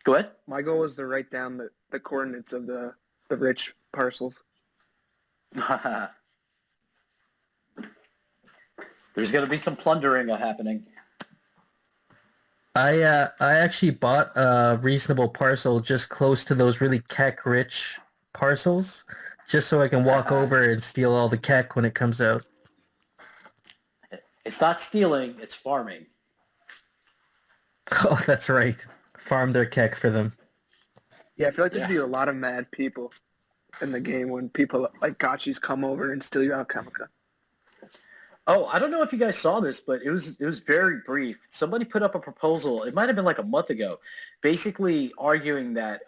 Go ahead. My goal is to write down the coordinates of the rich parcels. There's going to be some plundering happening. I actually bought a reasonable parcel just close to those really keck rich parcels, just so I can walk over and steal all the keck when it comes out. It's not stealing, it's farming. Oh, that's right. Farm their keck for them. Yeah, I feel like there's gonna be a lot of mad people in the game when people like gotchis come over and steal your alchemica. Oh, I don't know if you guys saw this, but it was very brief. Somebody put up a proposal. It might have been like a month ago, basically arguing that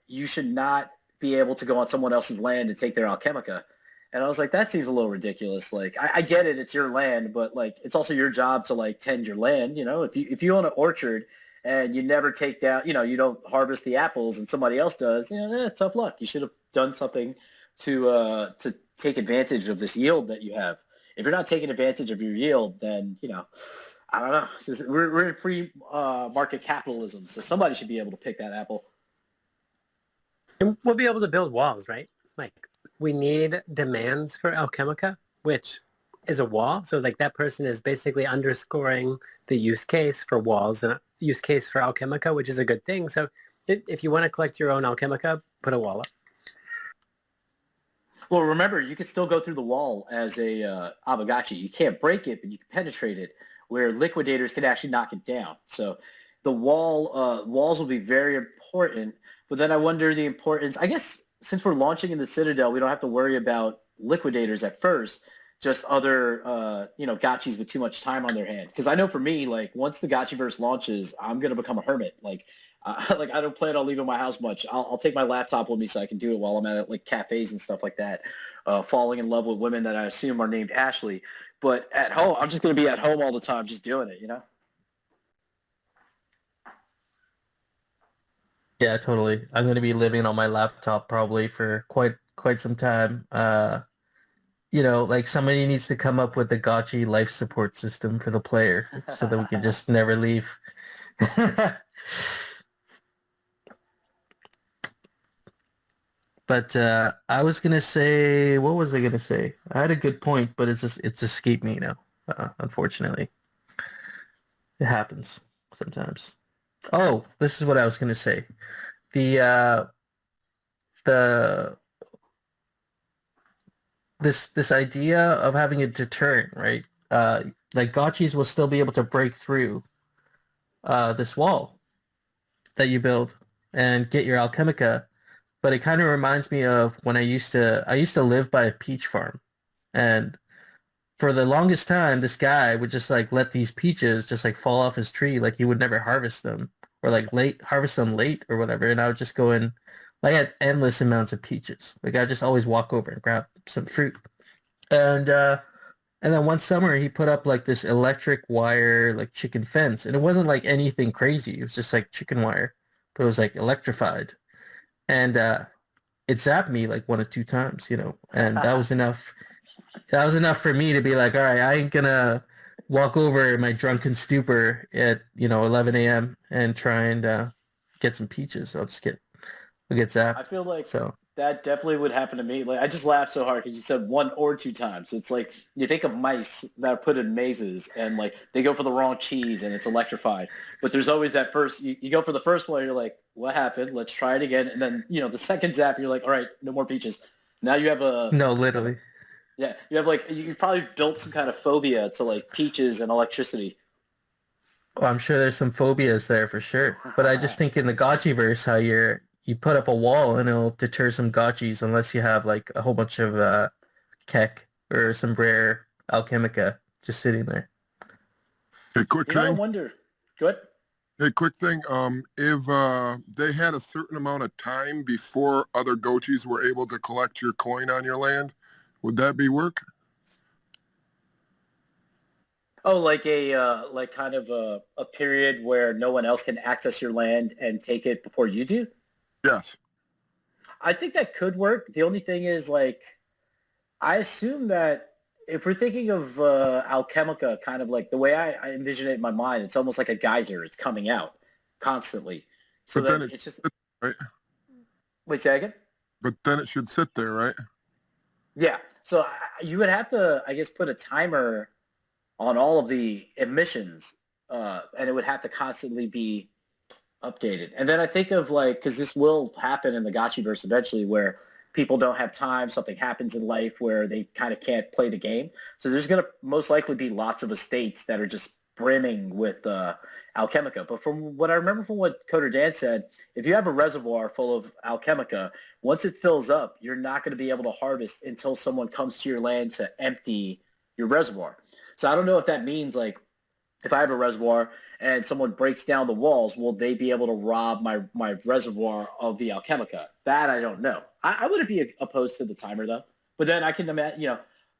you should not be able to go on someone else's land and take their alchemica. And I was like, that seems a little ridiculous. Like, I get it, it's your land, but like, it's also your job to like tend your land. If you own an orchard and you never take down, you don't harvest the apples and somebody else does, tough luck. You should have done something to take advantage of this yield that you have. If you're not taking advantage of your yield, then, I don't know. We're in free market capitalism, so somebody should be able to pick that apple. And we'll be able to build walls, right? Like, we need demands for alchemica, which is a wall. So like that person is basically underscoring the use case for walls and use case for alchemica, which is a good thing. So if you want to collect your own alchemica, put a wall up. Well, remember, you can still go through the wall as a Aavegtochi. You can't break it, but you can penetrate it, where liquidators can actually knock it down. So the walls will be very important. But then I wonder the importance. I guess since we're launching in the Citadel, we don't have to worry about liquidators at first. Just other gotchis with too much time on their hand. Because I know for me, like once the Gotchiverse launches, I'm gonna become a hermit. Like I don't plan on leaving my house much. I'll take my laptop with me so I can do it while I'm at like cafes and stuff like that. Falling in love with women that I assume are named Ashley. But at home, I'm just gonna be at home all the time, just doing it. Yeah, totally. I'm going to be living on my laptop probably for quite some time. Like somebody needs to come up with the Gotchi life support system for the player so that we can just never leave. But I was gonna say, what was I gonna say? I had a good point, but it's escaped me now. Unfortunately, it happens sometimes. Oh, this is what I was gonna say. The the this idea of having a deterrent, right? Like gotchis will still be able to break through this wall that you build and get your alchemica. But it kind of reminds me of when I used to live by a peach farm, and for the longest time, this guy would just like let these peaches just like fall off his tree, like he would never harvest them or like harvest them late or whatever. And I would just go in, like I had endless amounts of peaches. Like I just always walk over and grab some fruit, and then one summer he put up like this electric wire like chicken fence, and it wasn't like anything crazy. It was just like chicken wire, but it was like electrified. And it zapped me like one or two times, and that was enough. That was enough for me to be like, all right, I ain't gonna walk over in my drunken stupor at 11 a.m. and try and get some peaches. I'll get zapped. I feel like So that definitely would happen to me. Like I just laughed so hard because you said one or two times. It's like you think of mice that are put in mazes and like they go for the wrong cheese and it's electrified. But there's always that first. You go for the first one. You're like, what happened? Let's try it again. And then the second zap, you're like, all right, no more peaches. Now you have no, literally. Yeah, you have like you've probably built some kind of phobia to like peaches and electricity. Well, I'm sure there's some phobias there for sure. But I just think in the Gotchiverse how you put up a wall and it'll deter some Gotchis unless you have like a whole bunch of Keck or some rare Alchemica just sitting there. Hey, quick I thing. wonder. Good. Hey, quick thing. If they had a certain amount of time before other Gochis were able to collect your coin on your land, would that be work? Oh, like like kind of a period where no one else can access your land and take it before you do? Yes. I think that could work. The only thing is, like, I assume that if we're thinking of Alchemica, kind of like the way I envision it in my mind, it's almost like a geyser. It's coming out constantly. So But then that it it's just, right. wait, say again? But then it should sit there, right? Yeah. So you would have to, I guess, put a timer on all of the emissions, and it would have to constantly be updated. And then I think of like, because this will happen in the Gotchiverse eventually, where people don't have time, something happens in life where they kind of can't play the game. So there's going to most likely be lots of estates that are just brimming with Alchemica. But from what I remember from what Coder Dan said, if you have a reservoir full of Alchemica, once it fills up, you're not going to be able to harvest until someone comes to your land to empty your reservoir. So I don't know if that means like if I have a reservoir and someone breaks down the walls, will they be able to rob my reservoir of the Alchemica? That I don't know. I wouldn't be opposed to the timer though. But then I can imagine,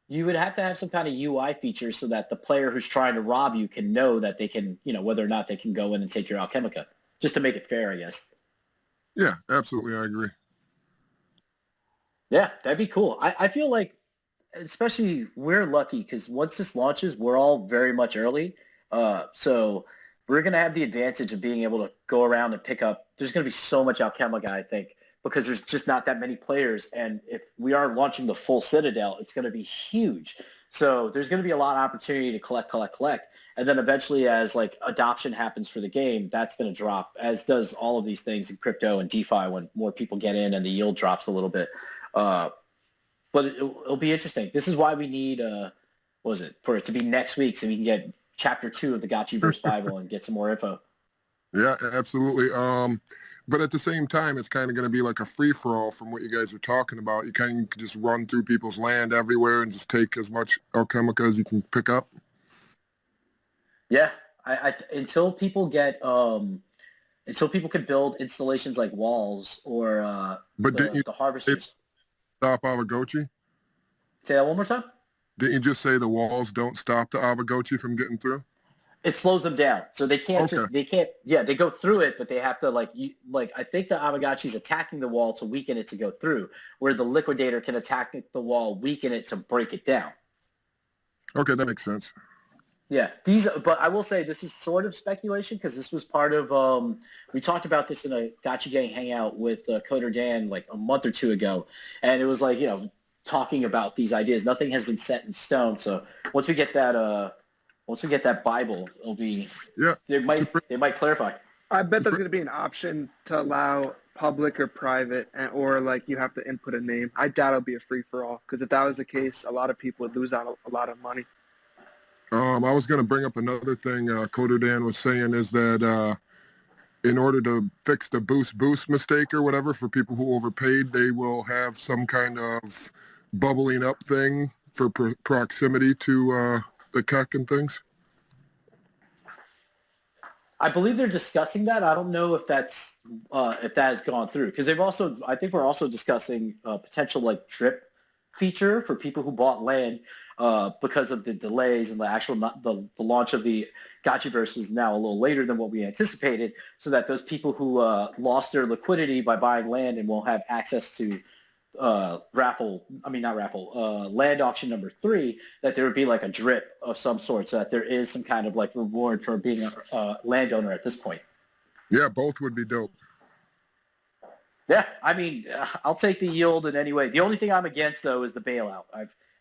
you would have to have some kind of UI feature so that the player who's trying to rob you can know that they can, whether or not they can go in and take your Alchemica, just to make it fair, I guess. Yeah, absolutely. I agree. Yeah, that'd be cool. I feel like, especially we're lucky because once this launches, we're all very much early. So we're going to have the advantage of being able to go around and pick up. There's going to be so much Alchemica, I think, because there's just not that many players. And if we are launching the full Citadel, it's going to be huge. So there's going to be a lot of opportunity to collect. And then eventually as like adoption happens for the game, that's going to drop, as does all of these things in crypto and DeFi when more people get in and the yield drops a little bit. But it'll be interesting. This is why we need, for it to be next week so we can get chapter 2 of the Gotchiverse Bible and get some more info. Yeah, absolutely. But at the same time, it's kind of going to be like a free-for-all from what you guys are talking about. You kind of can just run through people's land everywhere and just take as much Alchemica as you can pick up. Yeah, I until people can build installations like walls or But didn't you the harvesters. stop Aavegtochi? Say that one more time. Didn't you just say the walls don't stop the Aavegtochi from getting through? It slows them down, so they can't they go through it, but they have to I think the Aavegtochi's attacking the wall to weaken it to go through, where the liquidator can attack the wall, weaken it to break it down. Okay, that makes sense. Yeah, but I will say this is sort of speculation because this was part of we talked about this in a Gotchi Gang hangout with Coder Dan like a month or two ago, and it was like talking about these ideas. Nothing has been set in stone. So once we get that Bible, it'll be they might clarify. I bet there's going to be an option to allow public or private, or like you have to input a name. I doubt it'll be a free-for-all because if that was the case, a lot of people would lose out a lot of money. I was going to bring up another thing Coder Dan was saying is that in order to fix the boost mistake or whatever for people who overpaid, they will have some kind of bubbling up thing for proximity to the cuck and things. I believe they're discussing that. I don't know if that has gone through because I think we're also discussing a potential like drip feature for people who bought land because of the delays and the launch of the Gotchiverse is now a little later than what we anticipated, so that those people who lost their liquidity by buying land and won't have access to land auction number 3, that there would be like a drip of some sort, so that there is some kind of like reward for being a landowner at this point. Yeah, both would be dope. Yeah, I mean, I'll take the yield in any way. The only thing I'm against, though, is the bailout.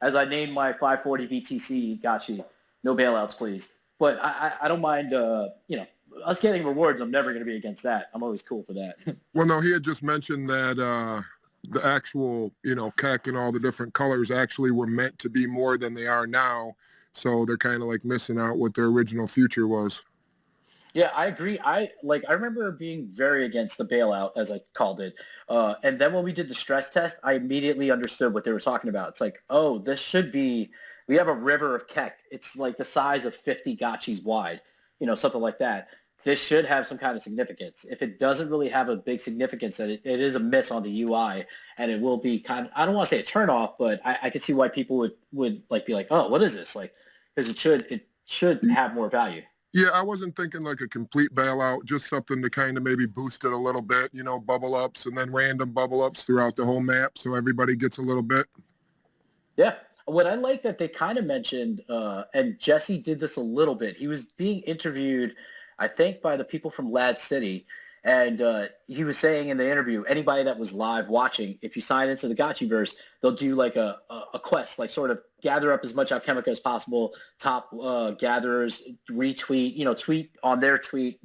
As I named my 540 BTC Gotchi, no bailouts, please. But I don't mind, us getting rewards. I'm never going to be against that. I'm always cool for that. Well, no, he had just mentioned that the actual, CAC and all the different colors actually were meant to be more than they are now. So they're kind of like missing out what their original future was. Yeah, I agree. I remember being very against the bailout, as I called it. And then when we did the stress test, I immediately understood what they were talking about. It's like, oh, this should be, we have a river of Keck. It's like the size of 50 Gotchis wide, something like that. This should have some kind of significance. If it doesn't really have a big significance, then it is a miss on the UI, and it will be kind of, I don't want to say a turnoff, but I can see why people would like be like, oh, what is this? Like, because it should have more value. Yeah, I wasn't thinking like a complete bailout, just something to kind of maybe boost it a little bit, bubble ups and then random bubble ups throughout the whole map so everybody gets a little bit. Yeah. What I like that they kind of mentioned, and Jesse did this a little bit. He was being interviewed, I think, by the people from Lad City, and he was saying in the interview, anybody that was live watching, if you sign into the Gotchiverse, they'll do like a quest, like sort of gather up as much alchemica as possible. Top gatherers retweet, tweet on their tweet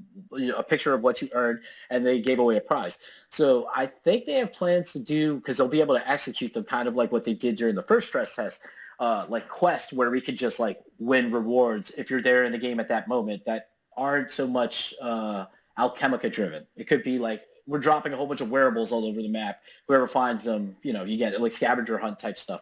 a picture of what you earned, and they gave away a prize. So I think they have plans to do, because they'll be able to execute them kind of like what they did during the first stress test, like quest where we could just like win rewards if you're there in the game at that moment that aren't so much alchemica driven. It could be like we're dropping a whole bunch of wearables all over the map. Whoever finds them, you get it, like scavenger hunt type stuff.